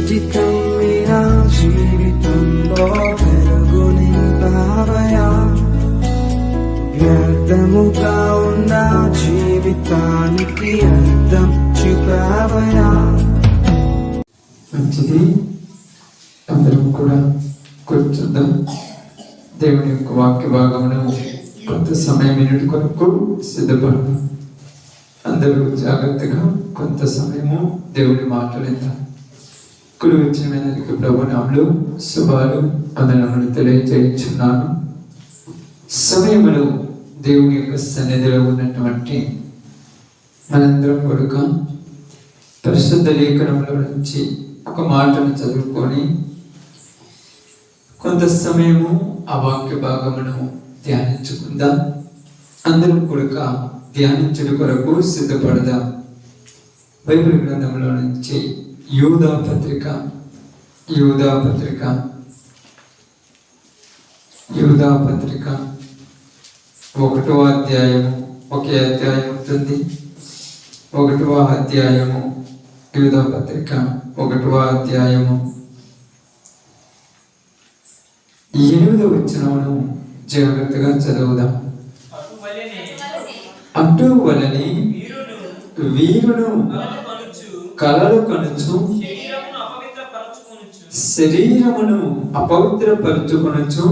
కమ్మిన జీవితంలో వెలుగు నింపావయా, వ్యర్థముగా ఉన్న జీవితానికి అర్థం చూపావయా. మంచిది, అందరం కూడా కూర్చుందాం. దేవుని యొక్క వాక్య భాగమును కొంత సమయం మినిట్ కొరకు సిద్ధపడదాం. అందరూ జాగ్రత్తగా కొంత సమయము దేవుని మాట్లాడేద్దాం. కుడి వచ్చిన మీదకి ప్రభు నామములో శుభాలు వందనములు తెలియజేయుచున్నాను. సమయములో దేవుని యొక్క సన్నిధిలో ఉన్నటువంటి మనందరం కూడా పరిశుద్ధ లేఖనంలో నుంచి ఒక మాటను చదువుకొని కొంత సమయము ఆ వాక్య భాగమును ధ్యానించుకుందాం. అందరం కూడా ధ్యానించుట కొరకు సిద్ధపడదాం. బైబిల్ గ్రంథంలో నుంచి యూదా పత్రిక 1వ అధ్యాయము, ఒకే అధ్యాయం ఉంటుంది. 1వ అధ్యాయము యూదా పత్రిక 1వ అధ్యాయము 8వ వచనమును జాగ్రత్తగా చదువుదాం. అటువలనే వీరును కలలు కనుచు శరీరమును అపవిత్రపరచుకొనుచు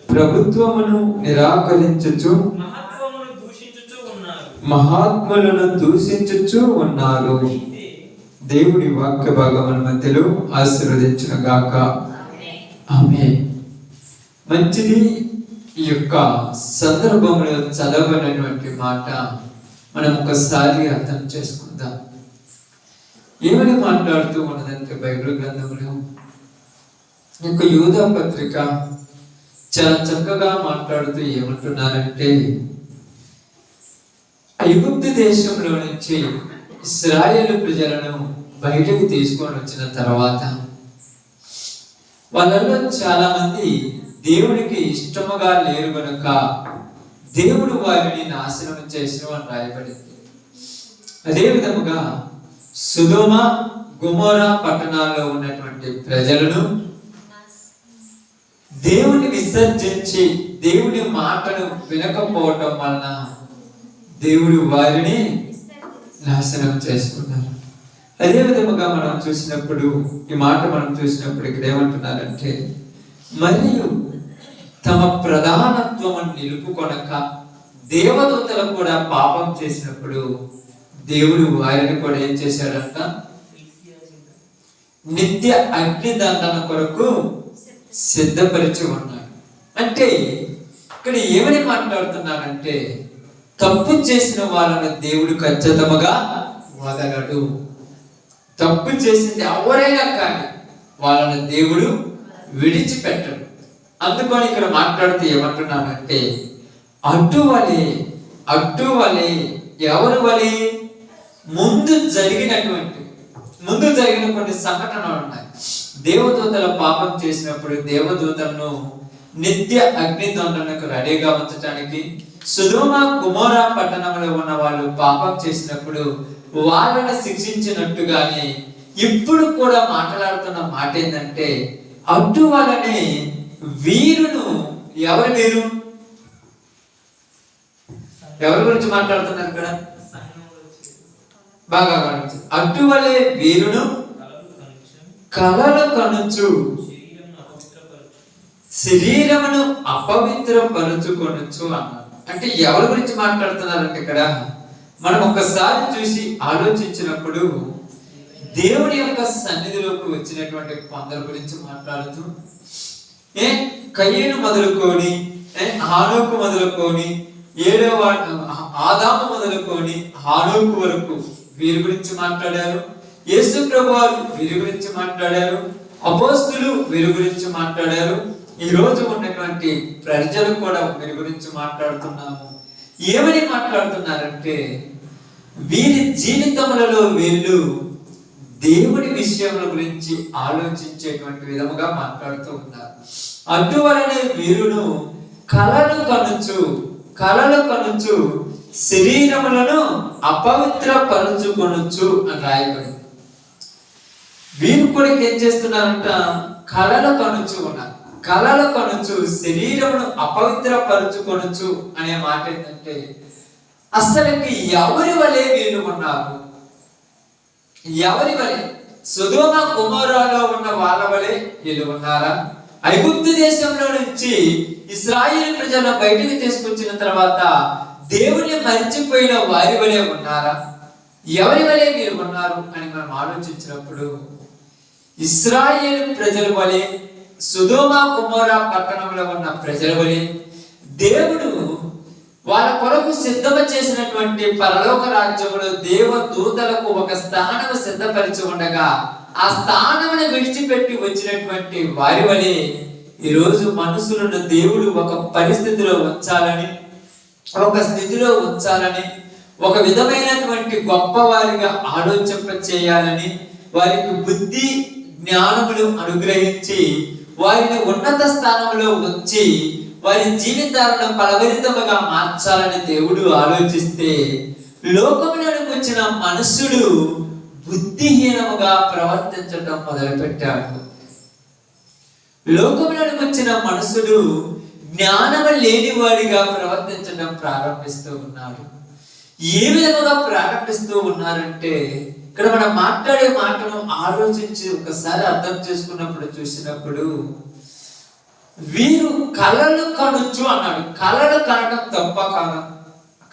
ప్రభుత్వమును నిరాకరించుచు మహాత్ములను దూషించుచు ఉన్నారు. దేవుడి వాక్య భాగముల మధ్యలో ఆశీర్వదించును గాక. ఆమేన్. మంచిది. ఈ యొక్క సందర్భంలో చదవనటువంటి మాట మనం ఒకసారి అర్థం చేసుకుందాం. ఏమని మాట్లాడుతూ ఉన్నదంటే బైబిల్ గ్రంథంలో ఈ యొక్క యూదా పత్రిక చాలా చక్కగా మాట్లాడుతూ ఏమంటున్నారంటే, ఐగుప్తు దేశంలో నుంచి ఇశ్రాయేలు ప్రజలను బయటకు తీసుకొని వచ్చిన తర్వాత వాళ్ళలో చాలా మంది దేవునికి ఇష్టముగా లేరు కనుక దేవుడు వారిని నాశనం చేసిన అని రాయబడింది. అదే విధముగా సొదొమ గొమొర్రా పట్టణాల్లో ఉన్నటువంటి ప్రజలను దేవుని విసర్జించి దేవుని మాటను వినకపోవటం వలన దేవుడు వారిని నాశనం చేసుకున్నారు. అదే విధముగా మనం చూసినప్పుడు ఈ మాట ఇక్కడ ఏమంటున్నారంటే, మరియు తమ ప్రధానత్వం నిలుపుకొనక దేవదూతలు కూడా పాపం చేసినప్పుడు దేవుడు వారిని కూడా ఏం చేశాడంట, నిత్య అగ్నిదండన కొరకు సిద్ధపరిచి ఉన్నాడు. అంటే ఇక్కడ ఏమని మాట్లాడుతున్నారంటే, తప్పు చేసిన వాళ్ళను దేవుడు ఖచ్చితంగా వదలడు. తప్పు చేసింది ఎవరైనా కానీ వాళ్ళని దేవుడు విడిచిపెట్టడు. అందుకని ఇక్కడ మాట్లాడుతూ ఏమంటున్నానంటే, అటువలే ఎవరు వలే ముందు జరిగిన కొన్ని సంఘటనలు ఉన్నాయి. దేవదూతల పాపం చేసినప్పుడు దేవదూతలను నిత్య అగ్నిదండనకు రెడీగా ఉంచడానికి, సొదొమ గొమొర్రా పట్టణంలో ఉన్న వాళ్ళు పాపం చేసినప్పుడు వాళ్ళని శిక్షించినట్టుగానే ఇప్పుడు కూడా మాట్లాడుతున్న మాట ఏంటంటే, అటువలనే వీరును, ఎవరి గురించి మాట్లాడుతున్నారు ఇక్కడ? బాగా గమనించు. అటువలే వీరును కలలు కనుచు శరీరమును అపవిత్రపరచుకొనుచు అన్నారు. అంటే ఎవరి గురించి మాట్లాడుతున్నారంటే ఇక్కడ మనం ఒకసారి చూసి ఆలోచించినప్పుడు దేవుని యొక్క సన్నిధిలోకి వచ్చినటువంటి కొందరు గురించి మాట్లాడుతూ కయ్యను మొదలుకొని హానోకు మొదలుకొని ఆదాము మొదలుకొని హానోకు వరకు వీరి గురించి మాట్లాడారు. యేసు ప్రభువారు వీరి గురించి మాట్లాడారు. అపోస్తులు వీరి గురించి మాట్లాడారు. ఈ రోజు ఉన్నటువంటి ప్రజలు కూడా వీరి గురించి మాట్లాడుతున్నాము. ఏమని మాట్లాడుతున్నారంటే, వీరి జీవితములలో వీళ్ళు దేవుడి విషయముల గురించి ఆలోచించేటువంటి విధముగా మాట్లాడుతూ ఉన్నారు. అటువలనే వీరును కలలు కనుచు శరీరములను అపవిత్రపరచుకొనుచు అని రాయబడింది. వీరు కూడా ఏం చేస్తున్నారంట, కలలు కనుచు ఉన్నారు. కలలు కనుచు శరీరమును అపవిత్రపరుచుకొనుచు అనే మాట ఏంటంటే, అసలుకి ఎవరి వలె వీళ్ళు ఉన్నారు? ఎవరి వలె? సొదొమ గొమొర్రాలో ఉన్న వాళ్ళ వలె వీళ్ళు ఉన్నారా? ఐగుప్తు దేశంలో నుంచి ఇశ్రాయేలు ప్రజలను బయటికి తీసుకొచ్చిన తర్వాత దేవుని మరిచిపోయిన వారి వలె ఉన్నారా? ఎవరి వలె వీరు ఉన్నారు అని మనం ఆలోచించినప్పుడు, ఇశ్రాయేలు ప్రజల వలె, సొదొమ గొమొర్రా పట్టణంలో ఉన్న ప్రజల వలె దేవుడు వాళ్ళ కొరకు సిద్ధమ చేసినటువంటి పరలోక రాజ్యంలో దేవదూతలకు ఒక స్థానం సిద్ధపరిచి ఉండగా ఆ స్థానమును విడిచిపెట్టి వచ్చినటువంటి వారి వలె ఈరోజు మనుషులను దేవుడు ఒక పరిస్థితిలో ఉంచాలని, ఒక స్థితిలో ఉంచాలని, ఒక విధమైనటువంటి గొప్పవారిగా ఆలోచింప చేయాలని, వారికి బుద్ధి జ్ఞానములు అనుగ్రహించి వారిని ఉన్నత స్థానంలో ఉంచి వారి జీవితాలను ఫలభరితముగా మార్చాలని దేవుడు ఆలోచిస్తే, లోకములోకి వచ్చిన మనుషుడు బుద్ధిహీనముగా ప్రవర్తించడం మొదలుపెట్టాడు. లోకములోకి వచ్చిన మనుషుడు జ్ఞానము లేనివాడిగా ప్రవర్తించడం ప్రారంభిస్తూ ఉన్నాడు. ఏ విధముగా ప్రారంభిస్తూ ఉన్నారంటే, ఇక్కడ మనం మాట్లాడే మాటను ఆలోచించి ఒకసారి అర్థం చేసుకున్నప్పుడు చూసినప్పుడు, వీరు కలలు కనుచు అన్నాడు. కలలు కనడం తప్ప కాదు.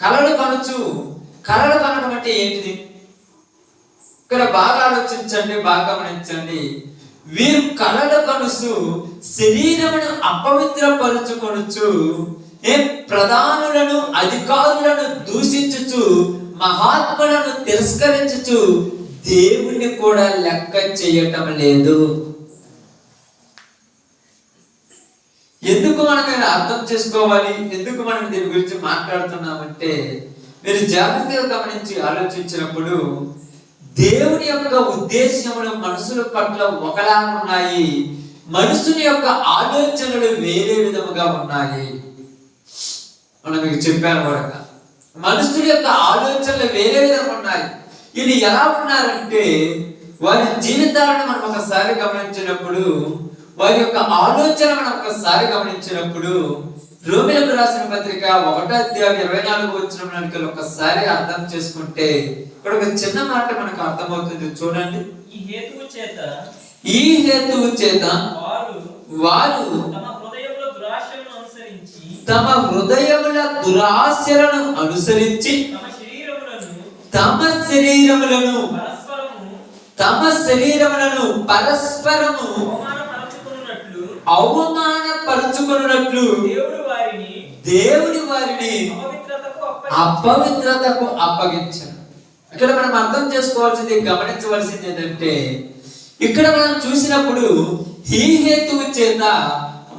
కలలు కనుచు, కలలు కనడం అంటే ఏంటిది? ఇక్కడ బాగా ఆలోచించండి, బాగా గమనించండి. వీరు కలలు కనుచు శరీరమును అపవిత్రపరుచుకొనుచు, ప్రధానులను అధికారులను దూషించుచు, మహాత్ములను తిరస్కరించుచు దేవుణ్ణి కూడా లెక్క చేయటం లేదు. ఎందుకు మనం అర్థం చేసుకోవాలి? ఎందుకు మనం దీని గురించి మాట్లాడుతున్నామంటే, మీరు జాగ్రత్తగా గమనించి ఆలోచించినప్పుడు దేవుని యొక్క ఉద్దేశములు మనుషుల పట్ల ఒకలా ఉన్నాయి, మనుషుని యొక్క ఆలోచనలు వేరే విధముగా ఉన్నాయి. మనం మీకు చెప్పాను కూడా, మనుషుల యొక్క ఆలోచనలు వేరే విధంగా ఉన్నాయి. ఇది ఎలా ఉన్నారంటే, వారి జీవితాలను మనం ఒకసారి గమనించినప్పుడు, వారి యొక్క ఆలోచన మనం ఒకసారి గమనించినప్పుడు, రోమీయులకు రాసిన పత్రిక 1:24 ఒకసారి అర్థం చేసుకుంటే ఇక్కడ ఒక చిన్న మాట మనకు అర్థమవుతుంది. చూడండి. ఈ హేతువు చేత వారు తమ హృదయముల దురాశలను అనుసరించి తమ శరీరములను పరస్పరము అవమానపరుచుకున్నట్లు దేవుని వారిని అపవిత్రతకు అప్పగించారు. ఇక్కడ మనం అర్థం చేసుకోవాల్సింది, గమనించవలసింది ఏంటంటే, ఇక్కడ మనం చూసినప్పుడు ఈ హేతువు చేత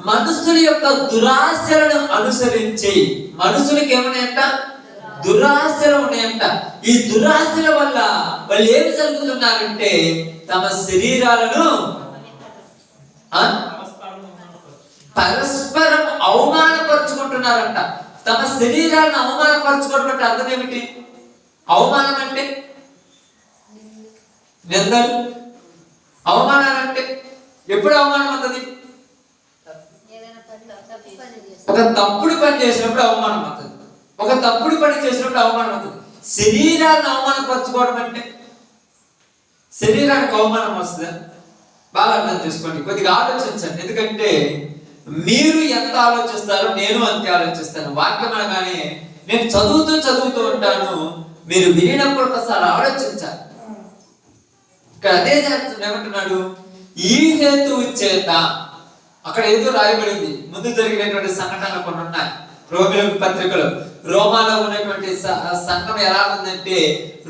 మనుషుల యొక్క దురాశలను అనుసరించి, మనుషులకి ఏమన్నాయంట? దురాశలు ఉన్నాయంట. ఈ దురాశల వల్ల వాళ్ళు ఏమి జరుగుతున్నారంటే, తమ శరీరాలను పరస్పరం అవమానపరుచుకుంటున్నారంట. తమ శరీరాలను అవమానపరచుకోవడం అంటే అర్థం ఏమిటి? అవమానం అంటే నిందలు. అవమానాలంటే ఎప్పుడు అవమానం అవుతుంది? ఒక తప్పుడు పని చేసినప్పుడు అవమానం అవుతుంది. ఒక తప్పుడు పని చేసినప్పుడు అవమానం అవుతుంది. శరీరాన్ని అవమానపరచుకోవడం అంటే, శరీరానికి అవమానం వస్తుందా? బాగా అర్థం చేసుకోండి, కొద్దిగా ఆలోచించండి. ఎందుకంటే మీరు ఎంత ఆలోచిస్తారో నేను అంతే ఆలోచిస్తాను. వాక్యం అనగానే నేను చదువుతూ ఉంటాను, మీరు వినినప్పుడు ఒకసారి ఆలోచించాలి. ఇక్కడ అదే ఏమంటున్నాడు? ఈ హేతువు చేత, అక్కడ ఏదో రాయబడింది, ముందు జరిగినటువంటి సంఘటనలు కొన్ని ఉన్నాయి రోమీయుల పత్రికలో. రోమాలో ఉన్నటువంటి సంఘం ఎలా ఉందంటే,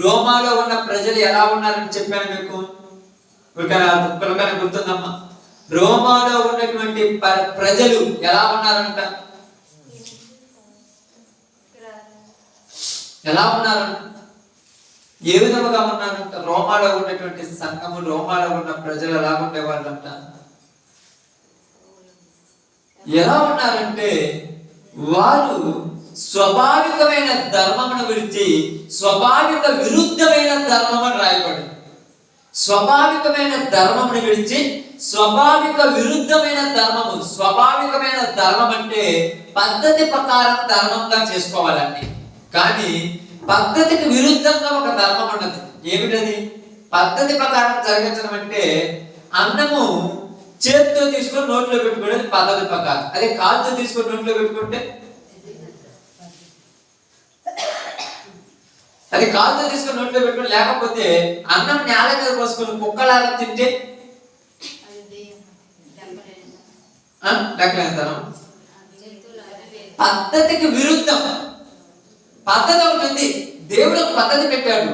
రోమాలో ఉన్న ప్రజలు ఎలా ఉన్నారని చెప్పాను మీకు. గుర్తుందమ్మా? రోమాలో ఉన్నటువంటి ప్రజలు ఎలా ఉన్నారంట? ఎలా ఉన్నారంట? ఏ విధముగా ఉన్నారంట? రోమాలో ఉన్నటువంటి సంఘము, రోమాలో ఉన్న ప్రజలు ఎలా ఉండేవాళ్ళంట? ఎలా ఉన్నారంటే, వారు స్వాభావికమైన ధర్మమును విడిచి స్వాభావిక విరుద్ధమైన ధర్మం అని రాయబడింది. స్వాభావికమైన ధర్మమును విడిచి స్వాభావిక విరుద్ధమైన ధర్మము. స్వాభావికమైన ధర్మం అంటే పద్ధతి ప్రకారం ధర్మంగా చేసుకోవాలండి. కానీ పద్ధతికి విరుద్ధంగా ఒక ధర్మం ఉన్నది. ఏమిటది? పద్ధతి ప్రకారం జరిగించడం అంటే అన్నము చేతితో తీసుకొని నోట్లో పెట్టుకోవడం పద్ధతి ప్రకారం. అదే కాలుతో తీసుకొని నోట్లో పెట్టుకుంటే, అది కాలుతో తీసుకొని నోట్లో పెట్టుకుని, లేకపోతే అన్నం నేల మీద పోసుకొని కుక్కలాగా తింటే లెక్కలేస్తాను. పద్ధతికి విరుద్ధం. పద్ధతి ఒకటి ఉంది. దేవుడు ఒక పద్ధతి పెట్టాడు.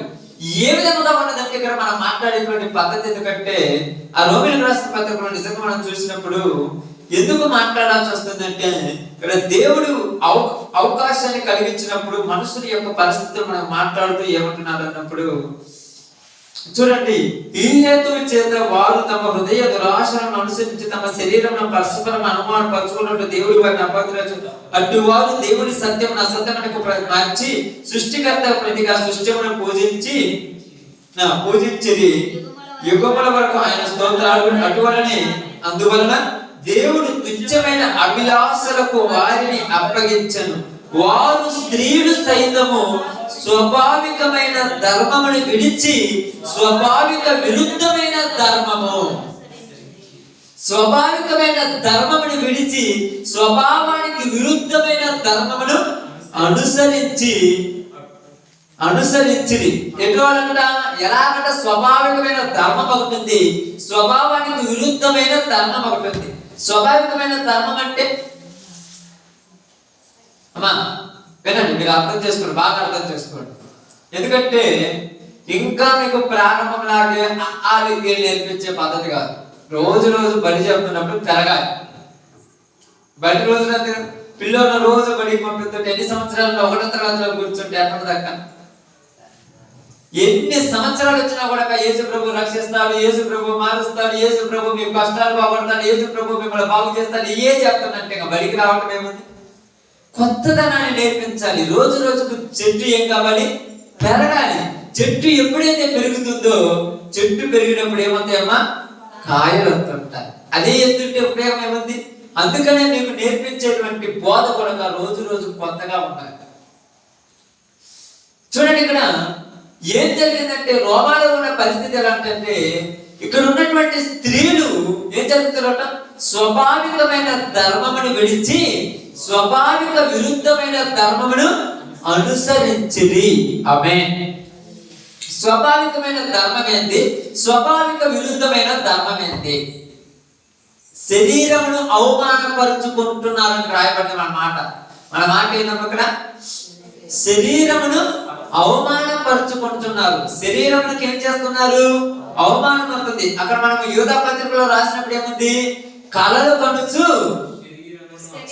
ఏ విధంగా ఉన్నదంటే ఇక్కడ మనం మాట్లాడేటువంటి పద్ధతి. ఎందుకంటే ఆ రోమిలకు రాసిన పత్రికలో నిజంగా మనం చూసినప్పుడు ఎందుకు మాట్లాడాల్సి వస్తుందంటే, ఇక్కడ దేవుడు అవకాశాన్ని కలిగించినప్పుడు మనుషుల యొక్క పరిస్థితులు మనం మాట్లాడుతూ ఏమంటున్నారు అన్నప్పుడు చూడండి, ఈ హేతువు చేత వారు తమ హృదయ దురాశలను అనుసరించి తమ శరీరంలో పరస్పరం అనుమానపరచుకున్నట్టు దేవుడు వారిని అపవిత్రచు. అటు వారు దేవుని సత్యం అసత్యమునకు మార్చి సృష్టికర్త ప్రతిగా సృష్టిమును పూజించిరి యుగముల వరకు ఆయన స్తోత్రాలు. అటువలనే అందువలన దేవుడు తుచ్చమైన అభిలాషలకు వారిని అప్పగించను. వారు స్త్రీలు సైతము స్వాభావికమైన ధర్మమును విడిచి స్వాభావిక విరుద్ధమైన ధర్మము, స్వాభావికమైన ధర్మమును విడిచి స్వభావానికి విరుద్ధమైన ధర్మమును అనుసరించి ఎటువలంట ఎలాగంట స్వాభావికమైన ధర్మం ఒకటి ఉంది, స్వభావానికి విరుద్ధమైన ధర్మం ఒకటి ఉంది. స్వాభావికమైన ధర్మం అంటే అమ్మా వినండి, మీరు అర్థం చేసుకోండి, బాగా అర్థం చేసుకోండి. ఎందుకంటే ఇంకా మీకు ప్రారంభం లాగే నేర్పించే పద్ధతి కాదు. రోజు రోజు బడి చెప్తున్నప్పుడు పెరగాలి. బడి రోజున పిల్లలు రోజు బడికి పంపిస్తుంటే ఎన్ని సంవత్సరాలు ఒకటో తరగతిలో కూర్చుంటే ఎక్కడ దాకా ఎన్ని సంవత్సరాలు వచ్చినా కూడా యేసు ప్రభు రక్షిస్తాడు, యేసు ప్రభు మారుస్తాడు, యేసు ప్రభు మీ కష్టాలు బాగుపడతాడు, యేసు ప్రభు మిమ్మల్ని బాగు చేస్తాడు. ఏ చెప్తానంటే ఇంకా బడికి రావటం ఏముంది? కొత్తదనాన్ని నేర్పించాలి. రోజు రోజుకు చెట్టు ఏం కావాలి? పెరగాలి. చెట్టు ఎప్పుడైతే పెరుగుతుందో, చెట్టు పెరిగినప్పుడు ఏమవుతాయమ్మా? కాయలు వస్తుంటాయి. అదే ఎత్తుంటే ఉపయోగం ఏముంది? అందుకనే మీకు నేర్పించేటువంటి బోధ కూడా రోజు రోజు కొత్తగా ఉండాలి. చూడండి, ఇక్కడ ఏం జరిగిందంటే రోమాలో ఉన్న పరిస్థితి ఎలాంటంటే, ఇక్కడ ఉన్నటువంటి స్త్రీలు ఏం జరుగుతారట? స్వాభావికమైన ధర్మమును విడిచి స్వాభావిక విరుద్ధమైన ధర్మమును అనుసరించిరి. ఆమేన్. స్వాభావికమైన ధర్మం ఏంది? స్వాభావిక విరుద్ధమైన ధర్మం ఏంది? శరీరమును అవమానపరుచుకుంటున్నారని రాయబడింది మన మాట ఏంటమ్మా? ఇక్కడ శరీరమును అవమానపరుచుకుంటున్నారు. శరీరమునికి ఏం చేస్తున్నారు? అవమానం అవుతుంది. అక్కడ మనం యూదా పత్రికలో రాసినప్పుడు ఏముంది? కలలు కనుచు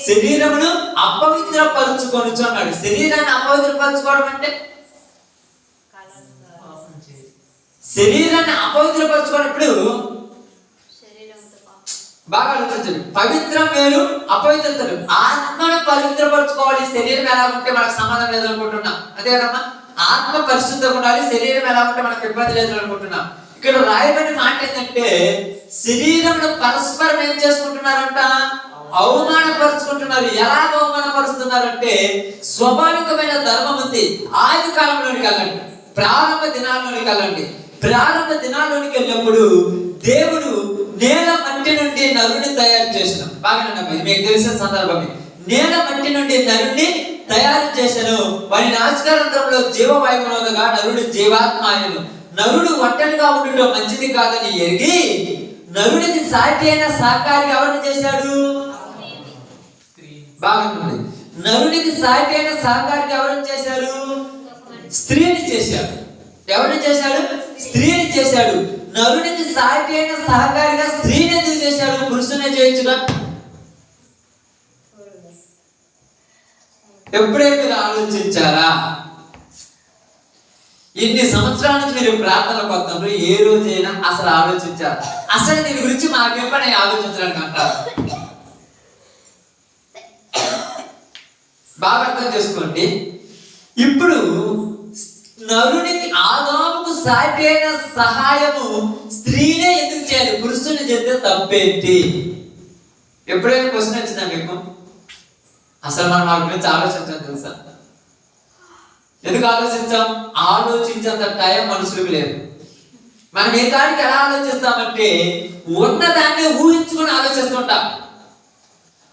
శరీరమును అపవిత్రపరుచుకొనుచు అన్నాడు. శరీరాన్ని అపవిత్రపరచుకోవడం అంటే, శరీరాన్ని అపవిత్రపరచుకున్నప్పుడు బాగా ఆలోచించండి. పవిత్రం వేరు, అపవిత్రత వేరు. ఆత్మను పవిత్రపరచుకోవాలి. శరీరం ఎలా ఉంటే మనకు సంబంధం లేదు అనుకుంటున్నాం. అదే కదమ్మా, ఆత్మ పరిశుద్ధంగా ఉండాలి, శరీరం ఎలా ఉంటే మనకు ఇబ్బంది లేదు అనుకుంటున్నాం. ఇక్కడ రాయబడిన మాట ఏంటంటే, శరీరంలో పరస్పరం ఏం చేసుకుంటున్నారంట? అవమానపరుచుకుంటున్నారు. ఎలా అవమానపరుస్తున్నారంటే, స్వాభావికమైన ధర్మం ఉంది. ఆది కాలంలోనికి వెళ్ళండి, ప్రారంభ దినాల్లోనికి వెళ్ళండి. ప్రారంభ దినాల్లోనికి వెళ్ళినప్పుడు దేవుడు నేల మట్టి నుండి నరుని తయారు చేసిన, బాగా మీకు తెలిసిన సందర్భమే. నేల మట్టి నుండి నరుని తయారు చేసను, వారి నాసికారంధ్రంలో జీవవాయువుగా నరుడు జీవాత్మ ఆయనను. నరుడు ఒంటరిగా ఉండటం మంచిది కాదని ఎరిగి నరుడికి సాటి అయిన సహకారి ఎవరిని చేశాడు? బాగుంటుంది. నరుడికి సాటి అయిన సహకారికి ఎవరిని చేశాడు? స్త్రీని చేశాడు. ఎవరిని చేశాడు? స్త్రీని చేశాడు. నరుడికి సాటి అయిన సహకారిగా స్త్రీని ఎందుకు చేశాడు? పురుషునే చేయొచ్చుగా. ఎప్పుడైతే మీరు ఆలోచించారా? ఇన్ని సంవత్సరాల నుంచి మీరు ప్రార్థనలకు వస్తున్నారు, ఏ రోజైనా అసలు ఆలోచించారు? అసలు దీని గురించి మాకెప్పుడై ఆలోచించడానికి అంటారు? బాగా అర్థం చేసుకోండి. ఇప్పుడు నరునికి ఆదాముకు సాటి అయిన సహాయము స్త్రీనే ఎందుకు చేయాలి? పురుషుని చేస్తే తప్పేంటి? ఎప్పుడైనా క్వశ్చన్ వచ్చిందా మీకు? అసలు మనం వాటి గురించి ఆలోచించాం తెలుసా? ఎందుకు ఆలోచించాం? ఆలోచించేంత టైం మనుషులకు లేదు. మనం ఏ కాడికి ఎలా ఆలోచిస్తామంటే ఉన్నదాన్ని ఊహించుకుని ఆలోచిస్తుంటాం.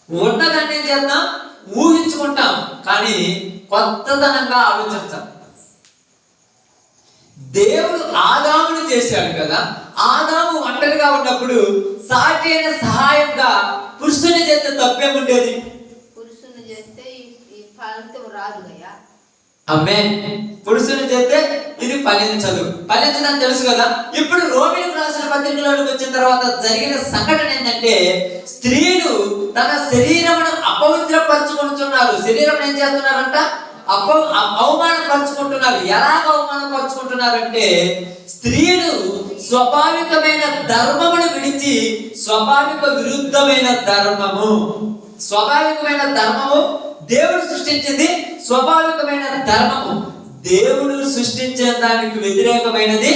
ఉన్నదాన్ని ఏం చేద్దాం? ఊహించుకుంటాం, కానీ కొత్తదనంగా ఆలోచించాం. దేవుడు ఆదామును చేశాడు కదా, ఆదాము ఒంటరిగా ఉన్నప్పుడు సాటి అయిన సహాయంగా పురుషుని చేస్తే తప్పేముండేది? పురుషుని చేస్తే ఈ ఫలితం రాదు కదా. ఆమేన్. పురుషుని చేస్తే ఇది ఫలించదని తెలుసు కదా. ఇప్పుడు రోమీయులకు రాసిన పత్రికలోకి వచ్చిన తర్వాత జరిగిన సంఘటన ఏంటంటే, స్త్రీలు తన శరీరమును అపవిత్రపరచుకుంటున్నారు. శరీరం ఏం చేస్తున్నారంట? అవమానపరుచుకుంటున్నారు. ఎలాగ అవమానపరుచుకుంటున్నారంటే, స్త్రీలు స్వాభావికమైన ధర్మమును విడిచి స్వాభావిక విరుద్ధమైన ధర్మము. స్వాభావికమైన ధర్మము దేవుడు సృష్టించింది, స్వాభావికమైన ధర్మము దేవుడు సృష్టించే దానికి వ్యతిరేకమైనది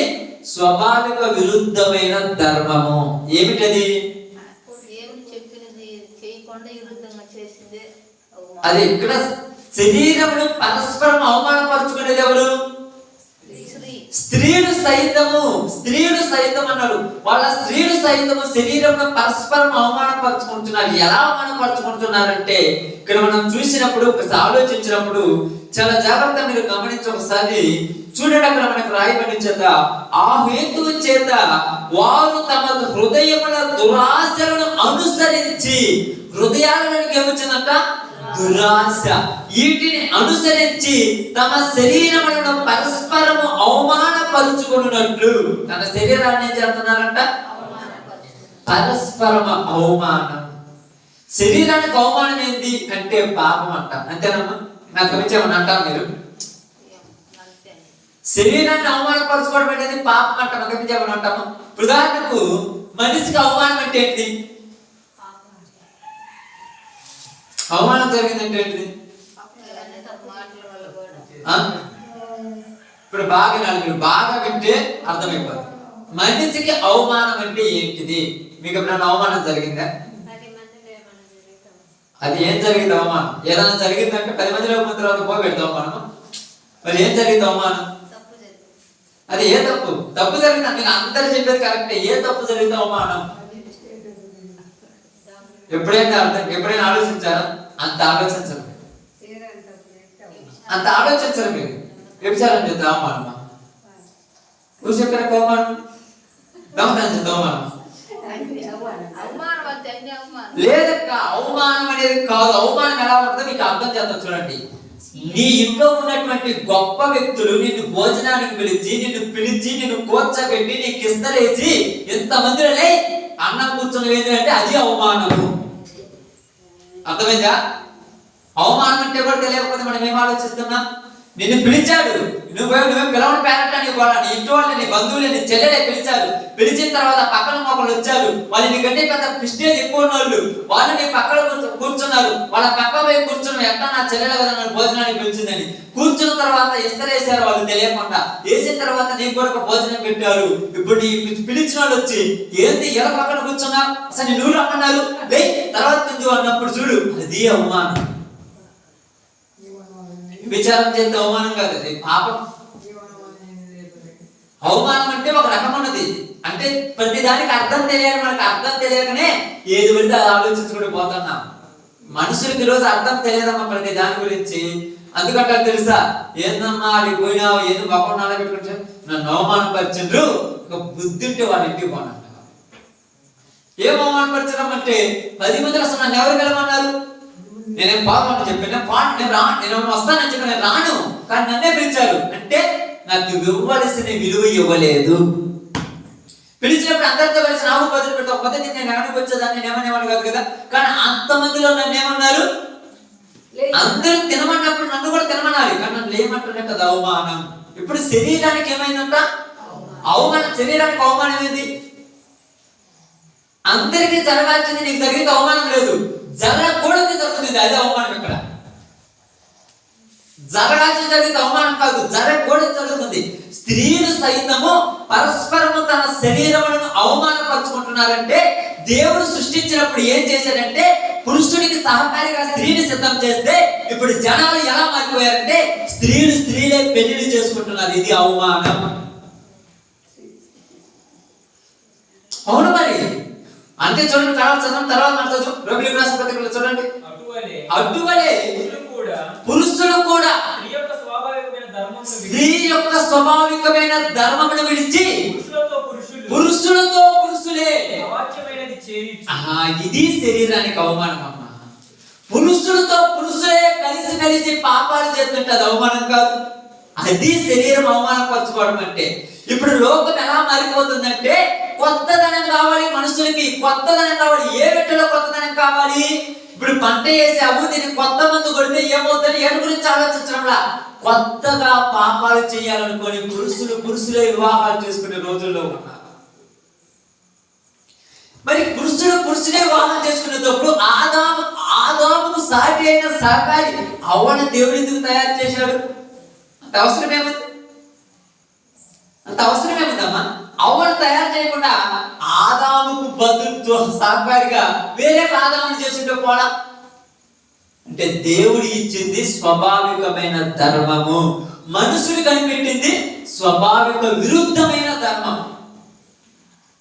స్వాభావిక విరుద్ధమైన ధర్మము. ఏమిటది? దేవుడు చెప్పినది చేయకుండా విరుద్ధంగా చేసింది. అది ఇక్కడ శరీరమును పరస్పరం అవమానపరుచుకునేది ఎవరు? స్త్రీలు సైతం అన్నాడు. వాళ్ళ స్త్రీలు సైతము శరీరంలో పరస్పరం అవమానపరుచుకుంటున్నారు. ఎలా అవమానపరుచుకుంటున్నారంటే, ఇక్కడ మనం చూసినప్పుడు, ఆలోచించినప్పుడు చాలా జాగ్రత్త మీరు గమనించి ఒకసారి చూడండి. అక్కడ మనకు రాయబడిన చేత, ఆ హేతువు చేత వారు తమ హృదయముల దురాశలను అనుసరించి, హృదయాలలోకి ఏమొచ్చిందంట? దురాశ. వీటిని అనుసరించి తమ శరీరములను పరస్పరము అవమానపరుచుకున్నట్లు, తన శరీరాన్ని ఏం చేస్తున్నారంట? పరస్పరమ అవమానం. శరీరానికి అవమానం ఏంటి అంటే పాపం అంటాం. అంతేనమ్మా? నాకు గమనించేమని అంటారు మీరు? శరీరాన్ని అవమానపరచుకోవడం అనేది పాపం అంటాం. గమనించేమని అంటాము? ఉదాహరణకు మనిషికి అవమానం అంటే ఏంటి? అవమానం జరిగిందంటే ఏంటిది? ఇప్పుడు బాగా వింటే అర్థమైపోతుంది. మనిషికి అవమానం అంటే ఏంటిది? మీకు ఎప్పుడైనా అవమానం జరిగిందా? అది ఏం జరిగింది అవమానం? ఏదైనా జరిగిందంటే 10 మందిలో ముందు తర్వాత పోగెడతాం మనము. మరి ఏం జరిగింది అవమానం? అది ఏ తప్పు జరిగింది? మీకు అందరూ చెప్పేది కరెక్టే. ఏ తప్పు జరిగింది అవమానం? ఎప్పుడైనా ఆలోచించారా? అంత ఆలోచించరు మీరు. వ్యభిచారం చేస్తే అవమానమా? నువ్వు చెప్పిన అవమానం, దొంగతనం చేస్తే అవమానం లేదక్క. అవమానం అనేది కాదు. అవమానం ఎలా ఉంటుందో మీకు అర్థం చేద్దాం. చూడండి, నీ ఇంట్లో ఉన్నటువంటి గొప్ప వ్యక్తులు నిన్ను భోజనానికి పిలిచి నిన్ను కూర్చోబెట్టి నీకు ఇస్తలేసి ఎంతమందిలో అన్నం కూర్చొని ఏంటంటే అది అవమానము. అర్థమైందా? అవమానం అంటే కూడా తెలియకపోతే మనం ఏం ఆలోచిస్తున్నాం? నిన్ను పిలిచాడు, నువ్వే పిలవని పేరటానికి కూడా నీ ఇంటి వాళ్ళు, నీ బంధువులు, నీ చెల్లెలే పిలిచారు. పిలిచిన తర్వాత పక్కన ఒకళ్ళు వచ్చారు. వాళ్ళు నీకంటే పెద్ద ప్రిస్టేజ్ ఎక్కువ ఉన్నోళ్ళు. వాళ్ళు నీ పక్కన కూర్చున్నారు. వాళ్ళ పక్క పోయి కూర్చుని ఎట్లా నా చెల్లెలు కదా నన్ను భోజనానికి పిలిచిందని కూర్చున్న తర్వాత ఇస్తరేసారు వాళ్ళు తెలియకుండా. వేసిన తర్వాత నీకు కూడా ఒక భోజనం పెట్టారు. ఇప్పుడు నీ పిలిచిన వాళ్ళు వచ్చి ఏంది ఎలా పక్కన కూర్చున్నా, అసలు నీ నూరు రమ్మన్నారు లే తర్వాత నుంచి అన్నప్పుడు చూడు, అది అవమానం. విచారం చేస్తే అవమానం కాదు, అది పాపం. అవమానం అంటే ఒక రకం ఉన్నది. అంటే ప్రతి దానికి అర్థం తెలియాలి. మనకు అర్థం తెలియకనే ఏది పడితే అది ఆలోచించుకుంటూ పోతున్నాం. మనుషులకి ఈరోజు అర్థం తెలియదమ్మా ప్రతి దాని గురించి. అందుకంటే తెలుసా, ఏందమ్మా అడిగి పోయినావు, ఏదో మొక్కలు నానబెట్టుకుంటే నన్ను అవమానపరిచిండ్రు, ఒక బుద్ధి ఉంటే వాళ్ళ ఇంటికి పోనంట. ఏం అవమానపరచడం అంటే 10 మంది అసలు నన్ను ఎవరు పిలవన్నారు? నేనేం బాగుంటు చెప్పిన నేను వస్తానని చెప్పి నేను రాను, కానీ నన్నే పిలిచారు అంటే నాకు ఇవ్వవలసిన విలువ ఇవ్వలేదు. పిలిచినప్పుడు అందరితో కలిసి నాకు పద్ధతి పెడతా పద్ధతి నేను ఎవరికి వచ్చేదాన్ని నేనేమనేవాడు కాదు కదా. కానీ అంతమందిలో నన్ను ఏమన్నారు? అందరూ తినమన్నప్పుడు నన్ను కూడా తినమనాలి, కానీ నన్ను లేమంటున్నా కదా అవమానం. ఇప్పుడు శరీరానికి ఏమైందంట? అవమానం. శరీరానికి అవమానం ఏంది? అందరికీ జరగాల్సింది నీకు జరిగితే అవమానం లేదు, జరగకూడదు జరుగుతుంది, అదే అవమానం. ఇక్కడ జరగాల్సి జరిగితే అవమానం కాదు, జరగకూడదు జరుగుతుంది. స్త్రీలు సైతము పరస్పరము తన శరీరములను అవమానపరుచుకుంటున్నారంటే దేవుడు సృష్టించినప్పుడు ఏం చేశాడంటే పురుషుడికి సహకారిగా స్త్రీని సిద్ధం చేస్తే ఇప్పుడు జనాలు ఎలా మారిపోయారంటే స్త్రీలే పెళ్లిళ్ళు చేసుకుంటున్నారు. ఇది అవమానం. అవును మరి. అంతే చూడండి, తర్వాత చదవండి, తర్వాత మాట్లాడదు. రోమిలికి రాసిన పత్రికలో చూడండి, అటువలే పురుషులు కూడా స్త్రీ యొక్క స్వాభావికమైన ధర్మమును విడిచి పురుషులతో పురుషులే. ఇది శరీరానికి అవమానం అమ్మ. పురుషులతో పురుషులే కలిసి పాపాలు చేస్తుంటే అవమానం కాదు, అది శరీరం అవమానపరచుకోవడం అంటే. ఇప్పుడు లోకం ఎలా మారిపోతుందంటే కొత్తదనం కావాలి మనుషులకి, కొత్తదనం కావాలి. ఏ వెంటలో కొత్తదనం కావాలి? ఇప్పుడు పంట వేసాము, దీనికి కొత్త మందు కొడితే ఏమవుతుంది ఏడు గురించి ఆలోచించడంలా, కొత్తగా పాపాలు చేయాలనుకొని పురుషులే వివాహాలు చేసుకునే రోజుల్లో ఉన్నారు. మరి పురుషులే వివాహం చేసుకునేటప్పుడు ఆదాముకు సాటి అయిన సహకారి అవ్వను దేవుడు ఎందుకు తయారు చేశాడు? అంత అవసరమేముందమ్మా? అవ్వను తయారు చేయకుండా ఆదాముకు బదులు సహకారిగా వేరే ఆదాముని చేసుకుంటే పోలా. అంటే దేవుడు ఇచ్చింది స్వాభావికమైన ధర్మము, మనుషులు కనిపెట్టింది స్వభావిక విరుద్ధమైన ధర్మం.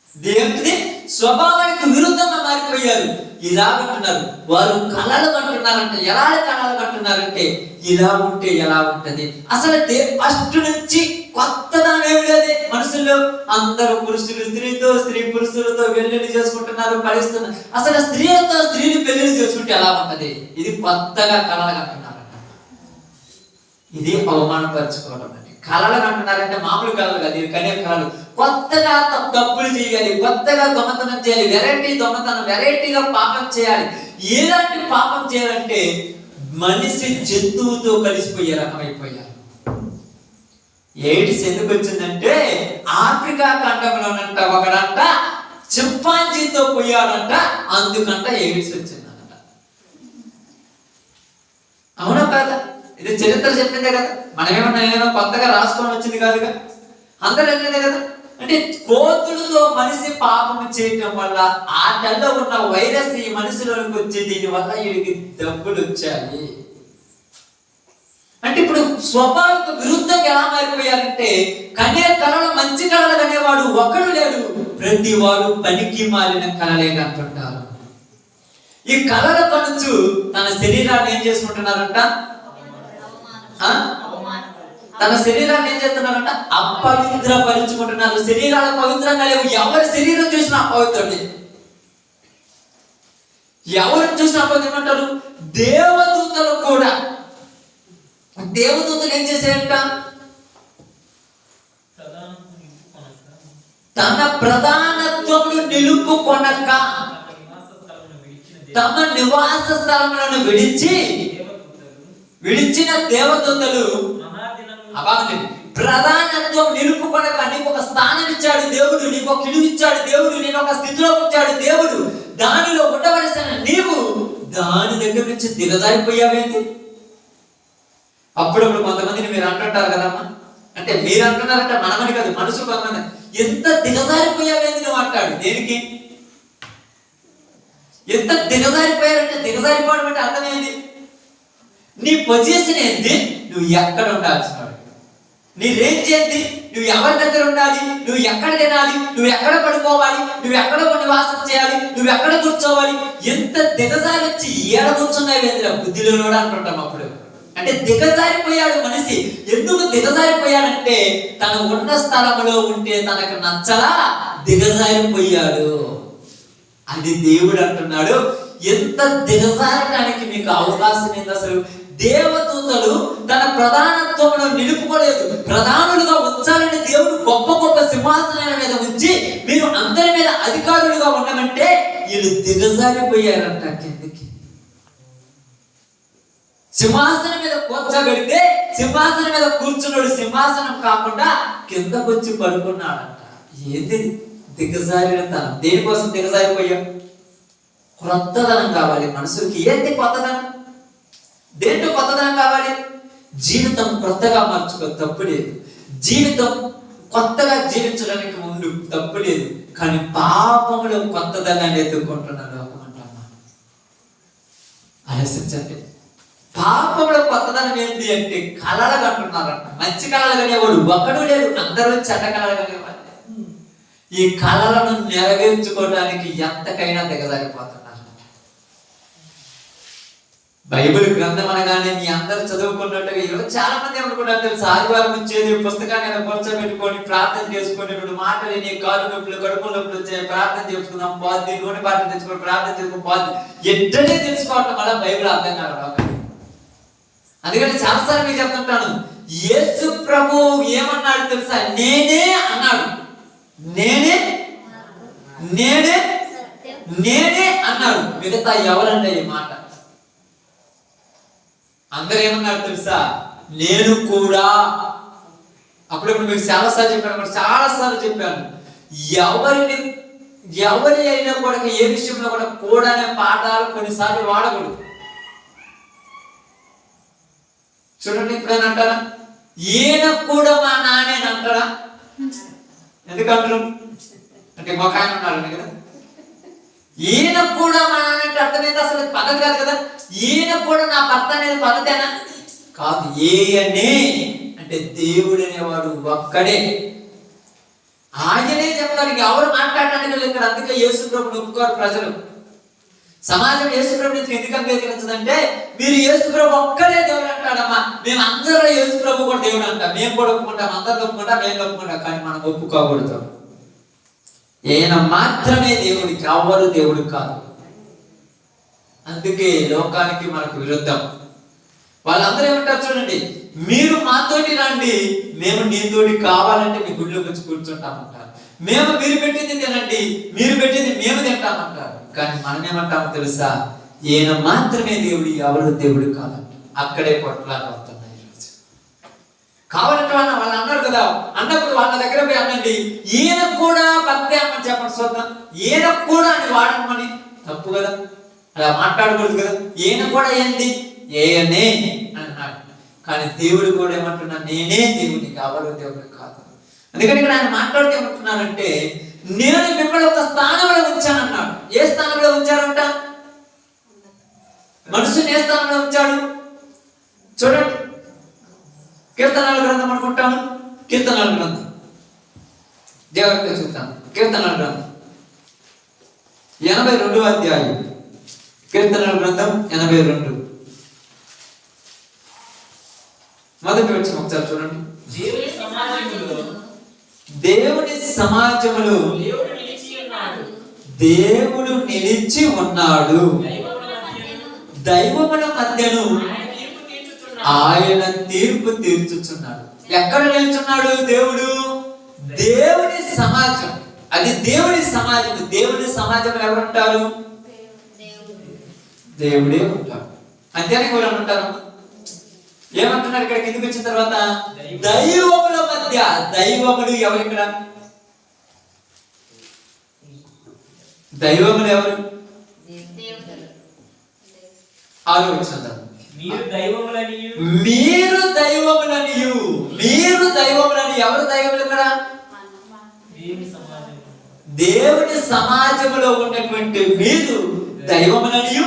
దేవుడిది స్వభావానికి విరుద్ధంగా మారిపోయారు. ఇలా అంటున్నారు వారు, కళలు కంటున్నారంటే. ఎలాంటి కళలు కంటున్నారంటే ఇలా ఉంటే ఎలా ఉంటది? అసలు ఫస్ట్ నుంచి కొత్తదనం ఏమి లేదు మనుషుల్లో. అందరూ పురుషులు స్త్రీతో, స్త్రీ పురుషులతో పెళ్లిళ్ళు చేసుకుంటున్నారు, పడిస్తున్నారు. అసలు స్త్రీలతో స్త్రీలు పెళ్లిళ్ళు చేసుకుంటే ఎలా ఉంటది? ఇది కొత్తగా కళలు కంటున్నారంట. ఇది అవమానపరచుకోవడం అండి. కళలు కంటున్నారంటే మామూలు కళలు కాదు, ఇది కనే కళలు. కొత్తగా తప్పులు చేయాలి, కొత్తగా దొంగతనం చేయాలి, వెరైటీ దొంగతనం, వెరైటీగా పాపం చేయాలి. ఎలాంటి పాపం చేయాలంటే మనిషి జంతువుతో కలిసిపోయే రకమైపోయారు. ఎయిడ్స్ ఎందుకు వచ్చిందంటే ఆఫ్రికా ఖండంలోనంట ఒకడంట చింపాంజీతో పోయాడంట, అందుకంట ఎయిడ్స్ వచ్చిందంట. అవునా కాదా? ఇది చరిత్ర చెప్పిందే కదా, మనమేమన్నా కొత్తగా రాసుకొని వచ్చింది కాదుగా, అందరూ వెళ్ళేదే కదా. అంటే కోతులతో మనిషి పాపం చేయటం వల్ల ఆటల్లో ఉన్న వైరస్ ఈ మనిషిలోకి వచ్చి దీని వల్ల వీడికి జబ్బులు వచ్చాయి. అంటే ఇప్పుడు స్వభావిక విరుద్ధంగా ఎలా మారిపోయారంటే కనే కళలు మంచి కళలు కనేవాడు ఒకడు లేడు, ప్రతి వాడు పనికి మాలిన కళలే కంటుంటారు. ఈ కళల కనుచు తన శరీరాన్ని ఏం చేసుకుంటున్నారంట? తన శరీరాన్ని ఏం చేస్తున్నారంట? అపవిత్రపరుచుకుంటున్నారు. శరీరాలు పవిత్రంగా లేవు. ఎవరి శరీరం చూసినా అపవిత్రుడే, ఎవరిని చూసినా అపవిత్రంటారు. దేవదూతలు కూడా, దేవదూతలు ఏం చేశారంట? తన ప్రధానత్వమును నిలుపుకొనక తమ నివాస స్థలములను విడిచిన దేవదూతలు ప్రధానత్వం నిలుపుకొనక, నీకు ఒక స్థానం ఇచ్చాడు దేవుడు, నీకు ఒక ఇల్లు ఇచ్చాడు దేవుడు, నేను ఒక స్థితిలో ఉంచాడు దేవుడు, దానిలో ఉండవలసిన నీవు దాని దగ్గర నుంచి దిగజారిపోయావేంటి? అప్పుడప్పుడు కొంతమందిని మీరు అంటుంటారు కదమ్మా, అంటే మీరు అంటున్నారంటే మనమని కాదు, మనుషులు కొంతమంది ఎంత దిగజారిపోయావేంది నువ్వు అంటాడు. దేనికి? ఎంత దిగజారిపోయారంటే, దిగజారిపోవడం అంటే అర్థమైంది నీ పొజిషన్ ఏంటి, నువ్వు ఎక్కడ ఉండాల్సిన, నీ రేంజ్ ఏంటి, నువ్వు ఎవరి దగ్గర ఉండాలి, నువ్వు ఎక్కడ తినాలి, నువ్వు ఎక్కడ పడుకోవాలి, నువ్వు ఎక్కడ నివాసం చేయాలి, నువ్వు ఎక్కడ కూర్చోవాలి, ఎంత దిగజారి వచ్చి ఏడ కూర్చున్నావు ఏంద్ర బుద్ధిలో కూడా అంటుంటాం. అప్పుడు అంటే దిగజారిపోయాడు మనిషి. ఎందుకు దిగజారిపోయాడంటే తన ఉన్న స్థలంలో ఉంటే తనకు నచ్చలా దిగజారిపోయాడు. అది దేవుడు అంటున్నాడు, ఎంత దిగజారడానికి మీకు అవకాశం ఏంది? అసలు దేవదూతలు తన ప్రధానత్వంలో నిలుపుకోలేదు. ప్రధానులుగా ఉంచాలని దేవుడు గొప్ప గొప్ప సింహాసనాల మీద ఉంచి మీరు అందరి మీద అధికారులుగా ఉండమంటే వీళ్ళు దిగజారిపోయారంట కిందకి. సింహాసనం మీద కూర్చోబెడితే సింహాసనం మీద కూర్చున్నాడు, సింహాసనం కాకుండా కిందకు వచ్చి పడుకున్నాడంట. ఏంది దిగజారిన తనం? దేనికోసం దిగజారిపోయాం? కొత్తదనం కావాలి మనుషులకి. ఏంటి కొత్తదనం? దేంట్లో కొత్తదనం కావాలి? జీవితం కొత్తగా మార్చుకో, తప్పు లేదు. జీవితం కొత్తగా జీవించడానికి ముందు తప్పు లేదు. కానీ పాపంలో కొత్తదనాన్ని ఎదుర్కొంటున్నాడు లోకమంటమ్మా. ఆలోచించండి, పాపంలో కొత్తదనం ఏంటి అంటే కళలు కంటున్నారంట. మంచి కళలు కనేవాడు ఒక్కడు లేడు, అందరూ చెడ్డ కళలు కనేవాడు. ఈ కళలను నెరవేర్చుకోవడానికి ఎంతకైనా దిగజారిపోతున్నారు. బైబిల్ గ్రంథం అనగానే మీ అందరూ చదువుకున్నట్టుగా ఈరోజు చాలా మంది ఏమనుకుంటారు తెలుసు, ఆదివారం వచ్చేది పుస్తకాన్ని కూర్చోబెట్టుకొని ప్రార్థన చేసుకుని 2 మాటలు నీ కాలు నొప్పులు కడుపు నొప్పులు వచ్చాయి, ప్రార్థన చేసుకుందాం పోద్ది, నూనె పాటలు తెచ్చుకొని ప్రార్థన చేసుకుని పోద్ది, ఎట్టనే తెలుసుకోవటం వల్ల బైబిల్ అర్థం కాదు. అందుకని చాలాసార్లు మీకు చెప్తుంటాను, యేసు ప్రభు ఏమన్నాడు తెలుసా? నేనే అన్నాడు. నేనే నేనే నేనే అన్నాడు. మిగతా ఎవరంటే ఈ మాట? అందరూ ఏమన్నారు తెలుసా? నేను కూడా. అప్పుడప్పుడు మీకు చాలాసార్లు చెప్పాను, ఎవరి అయినా కూడా ఏ విషయంలో కూడా అనే పాఠాలు కొన్నిసార్లు వాడకూడదు. చూడండి, ఇప్పుడైనా అంటారా ఈయన కూడా మా నానే అంటారా? ఎందుకంటారు అంటే ఒక ఆయన ఉన్నాడు కదా, ఈయన కూడా మా నాన్న అంటే అర్థమైంది అసలు పద్ధతి కాదు కదా. ఈయన కూడా నా భర్త అనేది పద్ధతేనా? కాదు. ఏయనే అంటే దేవుడు అనేవాడు ఒక్కడే, ఆయనే చెప్పడానికి ఎవరు మాట్లాడటానికి లేదు ఇక్కడ. అందుకే యేసు ప్రభుని ఒప్పుకోరు ప్రజలు. సమాజం యేసు ప్రభుని ఎందుకు అంగీకరించదంటే, మీరు యేసు ప్రభు ఒక్కడే దేవుడు అంటాడమ్మా, మేము అందరూ యేసు ప్రభు కూడా దేవుడు అంటాం, మేము కూడా ఒప్పుకుంటాం, అందరూ ఒప్పుకుంటాం, మేము ఒప్పుకుంటాం. కానీ మనం ఒప్పుకోకూడదు. ఈయన మాత్రమే దేవుడికి, ఎవరు దేవుడు కాదు. అందుకే లోకానికి మనకు విరుద్ధం. వాళ్ళందరూ ఏమంటారు చూడండి, మీరు మాతోటి రండి, మేము నీతోటి కావాలంటే మీ గుడిలోకి వచ్చి కూర్చుంటామంటారు. మేము మీరు పెట్టింది తినండి, మీరు పెట్టింది మేము తింటామంటారు. కానీ మనం ఏమంటామో తెలుసా? ఈయన మాత్రమే దేవుడు, ఎవరు దేవుడు కాదంట. అక్కడే కొట్లాగా అవుతున్నాయి ఈరోజు. కావాలంటే వాళ్ళు అన్నారు కదా, అన్నప్పుడు వాళ్ళ దగ్గర పోయి అనండి, ఈయన కూడా భక్తే అమ్మని చెప్పండి చూద్దాం. ఈయన కూడా అని వాడమని తప్పు కదా, అలా మాట్లాడకూడదు కదా. ఈయన కూడా ఏంది? ఏయనే అన్నాడు. కానీ దేవుడు కూడా ఏమంటున్నా, నేనే దేవుడిని, ఎవరు దేవుడు కాదు. అందుకని ఇక్కడ ఆయన మాట్లాడితే ఏమంటున్నానంటే, నేను మిమ్మల్ని ఒక స్థానంలో ఉంచానన్నాడు. ఏ స్థానంలో ఉంచారంట? మనుషుని ఏ స్థానంలో ఉంచాడు? చూడండి, కీర్తనల గ్రంథం అనుకుంటాను, కీర్తనల గ్రంథం దేవుడికి చూస్తాను. కీర్తనల గ్రంథం 82వ అధ్యాయం, కీర్తనల గ్రంథం 82 మొదటి వచ్చిన ఒకసారి చూడండి. దేవుని సమాజములో దేవుడు నిలిచి ఉన్నాడు, దైవముల మధ్యను ఆయన తీర్పు తీర్చుచున్నాడు. ఎక్కడ నిల్చున్నాడు దేవుడు? దేవుని సమాజం. అది దేవుని సమాజం. దేవుని సమాజంలో ఎవరుంటారు? దేవుడే ఉంటాడు. అంతేనే ఎవరు ఉంటారు? ఏమంటున్నారు ఇక్కడ కిందకి వచ్చిన తర్వాత? దైవముల మధ్య. దైవములు ఎవరు ఇక్కడ? దైవములు ఎవరు? ఆలోచించండి. మీరు దైవములని ఎవరు దైవములు ఇక్కడ? దేవుని సమాజంలో ఉన్నటువంటి మీరు దైవములని,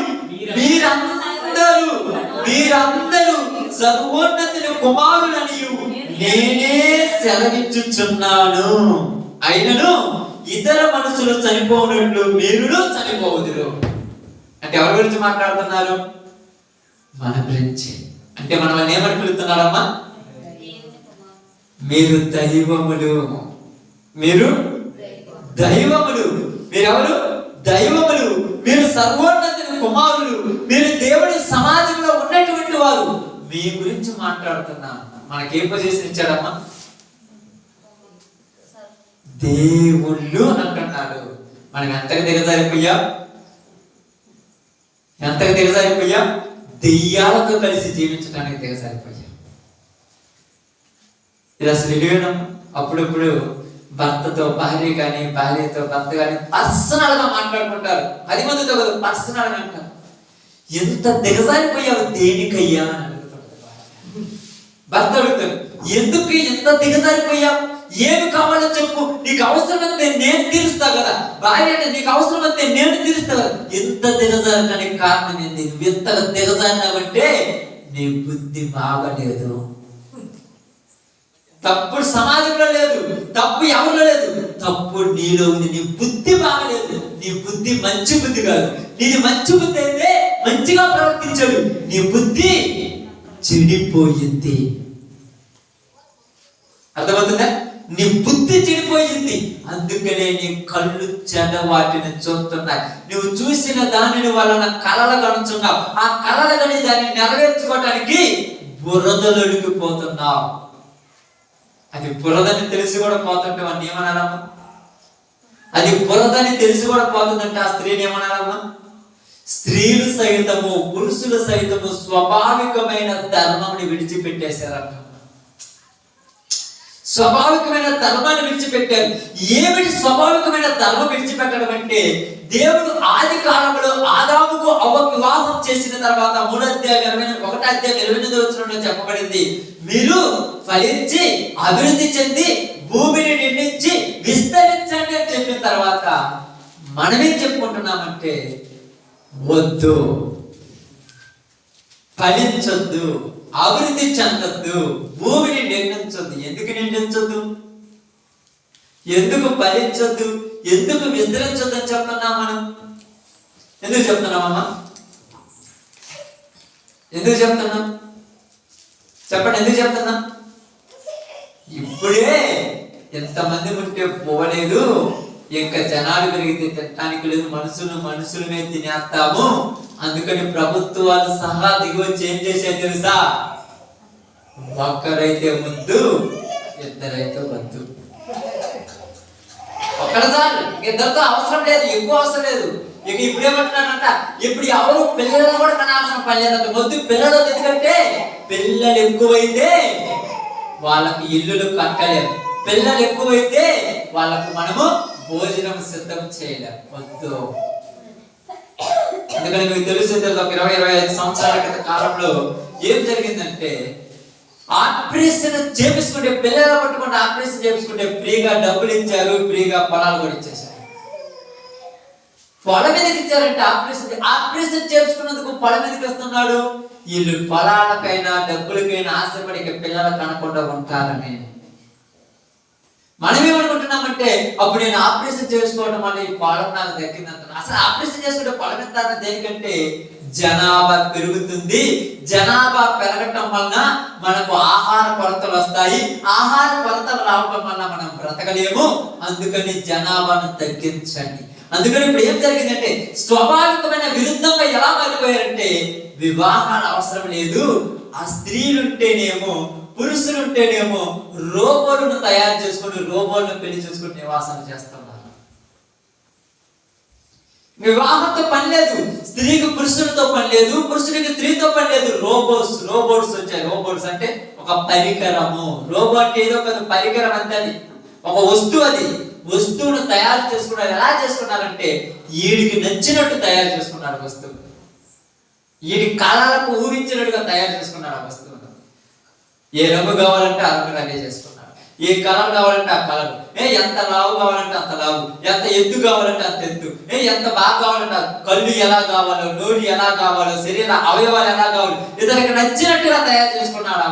మీరందరూ సర్వోన్నతుని కుమారులని నేనే సెలవిచ్చుచున్నాను. అయినను ఇతర మనుషులు చనిపోనట్లు మీరు చనిపోవుదురు. అంటే ఎవరి గురించి మాట్లాడుతున్నారు? మన గురించి. అంటే మనం ఏమని పిలుస్తున్నారమ్మా? మీరు దైవములు, మీరు దైవములు. మీరెవరు? దైవములు. మీరు సర్వోన్నతుని కుమారులు, మీరు దేవుని సమాజంలో ఉన్నటువంటి వారు. మీ గురించి మాట్లాడుతున్నా. మనకేం పొజిషన్ ఇచ్చాడమ్మా? దేవుళ్ళు అంటున్నాడు. మనకి ఎంతగా దిగజారిపోయా? దెయ్యాలతో కలిసి జీవించడానికి దిగజారిపోయా. ఇది అసలు విలువనం. అప్పుడప్పుడు భర్తతో భార్య కానీ, భార్యతో భర్త కానీ పర్సనల్ గా మాట్లాడుకుంటారు. 10 మందితో కదా, పర్సనల్ గా అంటారు. ఎంత దిగజారిపోయావు దేనికయ్యా అని అడుగుతుంది. భర్త అడుగుతాడు, ఎందుకు ఎంత దిగజారిపోయావు, ఏమి కావాలో చెప్పు, నీకు అవసరమైతే నేను తీరుస్తా కదా. భార్య అంటే నీకు అవసరమైతే నేను తీరుస్తా కదా. ఎంత దిగజారడానికి కారణం ఏంటి? నువ్వు ఎంతగా దిగజారినావంటే నీ బుద్ధి బాగలేదు. తప్పుడు సమాజంలో లేదు, తప్పు ఎవరిలో లేదు, తప్పు నీలో ఉంది. నీ బుద్ధి బాగలేదు, నీ బుద్ధి మంచి బుద్ధి కాదు. నీది మంచి బుద్ధి అయితే మంచిగా ప్రవర్తించాడు, నీ బుద్ధి చెడిపోయింది. అర్థమవుతుందా? నీ బుద్ధి చెడిపోయింది, అందుకనే నీ కళ్ళు చెడ్డ వాటిని చూస్తున్నాయి. నువ్వు చూసిన దానిని వలన కలలు కనుచున్నావు, ఆ కలలు కని దాన్ని నెరవేర్చుకోవటానికి బురదలొడికిపోతున్నావు. అది బురదని తెలిసి కూడా పోతుంటే వాడిని ఏమనాలమ్మా? అది బురదని తెలిసి కూడా పోతుందంటే ఆ స్త్రీని ఏమనాలమ్మా? స్త్రీలు సైతము పురుషులు సైతము స్వాభావికమైన ధర్మాన్ని విడిచిపెట్టేశారంట. స్వాభావికమైన ధర్మాన్ని విడిచిపెట్టారు. ఏమిటి స్వాభావికమైన ధర్మం విడిచిపెట్టడం అంటే, దేవుడు ఆది కాలంలో ఆదాముకు అవ్వ వివాహం చేసిన తర్వాత 1:28 చెప్పబడింది, మీరు ఫలించి అభివృద్ధి చెంది భూమిని నిర్మించి విస్తరించండి అని చెప్పిన తర్వాత మనమేం చెప్పుకుంటున్నామంటే, వద్దు, ఫలించొద్దు, అభివృద్ధి చెందొద్దు, భూమిని నిర్మించొద్దు. ఎందుకు నిర్మించొద్దు, ఎందుకు ఫలించొద్దు, ఎందుకు విస్తరించొద్దు అని చెప్తున్నాం మనం? ఎందుకు చెప్తున్నామమ్మా? ఎందుకు చెప్తున్నాం చెప్పండి? ఎందుకు చెప్తున్నాం? ఇప్పుడే ఎంతమంది ఉంటే పోలేదు, ఇంకా జనాలు పెరిగితే తినడానికి లేదు, మనుషులమే తినేస్తాము. అందుకని ప్రభుత్వాలు సహా దిగొచ్చి ఏం చేసే తెలుసా? ఒక్కరైతే ముద్దు, ఇద్దరైతే వద్దు. ఒక్కడ చాలు, ఇద్దరితో అవసరం లేదు, ఎక్కువ అవసరం లేదు. ఇక ఇప్పుడు ఏమంటున్నానంట, ఇప్పుడు ఎవరు పిల్లలు కూడా కనాల్సిన పని లేదంట. వద్దు పిల్లలు, ఎందుకంటే పిల్లలు ఎక్కువైతే వాళ్ళకి ఇల్లులు కట్టలేము, పిల్లలు ఎక్కువైతే వాళ్ళకు మనము భోజనం సిద్ధం చేయలేము, వద్దు. ఎందుకంటే మీకు తెలిసి 20-25 సంవత్సరాల క్రితం కాలంలో ఏం జరిగిందంటే, ఆపరేషన్ చేపించుకుంటే, పిల్లలు పట్టుకుంటే ఆపరేషన్ చేపించుకుంటే ఫ్రీగా డబ్బులు ఇచ్చారు, ఫ్రీగా పొలాలు కూడా ఇచ్చేసారు. పొల మీదకి ఇచ్చారంటే ఆపరేషన్ చేపించుకున్నందుకు పొల మీదకి వస్తున్నాడు. వీళ్ళు పొలాలకైనా డబ్బులకైనా ఆశపడి పిల్లలు కనకుండా ఉంటారని మనం ఏమనుకుంటున్నామంటే, అప్పుడు నేను ఆపరేషన్ చేసుకోవడం వల్ల ఈ పొలం నాకు దక్కిందంటున్నా. అసలు ఆపరేషన్ చేసుకుంటే పొలం ఎంత దేనికంటే, జనాభా పెరుగుతుంది, జనాభా పెరగటం వలన మనకు ఆహార కొరతలు వస్తాయి, ఆహార కొరతలు రావడం వల్ల మనం బ్రతకలేము, అందుకని జనాభాను తగ్గించండి. అందుకని ఇప్పుడు ఏం జరిగిందంటే, స్వాభావికమైన విరుద్ధంగా ఎలా మారిపోయారంటే, వివాహాలు అవసరం లేదు, ఆ స్త్రీలుంటేనేమో పురుషులుంటేనేమో రోబోలను తయారు చేసుకుని రోబోలను పెళ్లి చేసుకుని నివాసాలు చేస్తున్నారు. వివాహంతో పని లేదు, స్త్రీకి పురుషులతో పని లేదు, పురుషుడికి స్త్రీతో పని లేదు. రోబోట్స్ వచ్చాయి. రోబోట్స్ అంటే ఒక పరికరము. రోబో అంటే ఏదో ఒక పరికరం అంతే, అది ఒక వస్తువు. అది వస్తువును తయారు చేసుకున్నారు. ఎలా చేసుకున్నారంటే, వీడికి నచ్చినట్టు తయారు చేసుకున్నారు వస్తువు, వీడి కళలకు ఊహించినట్టుగా తయారు చేసుకున్నాడు ఆ వస్తువును. ఏ రంగు కావాలంటే ఆ రంగు అదే చేసుకున్నాడు, ఏ కలర్ కావాలంటే ఆ కలర్, ఎంత లావు కావాలంటే అంత లావు, ఎంత ఎత్తు కావాలంటే అంత ఎత్తు, ఎంత బాగా కావాలంటే కళ్ళు ఎలా కావాలో, నోరు ఎలా కావాలో, శరీర అవయవాలు ఎలా కావాలో ఇతనికి నచ్చినట్టుగా తయారు చేసుకున్నాడు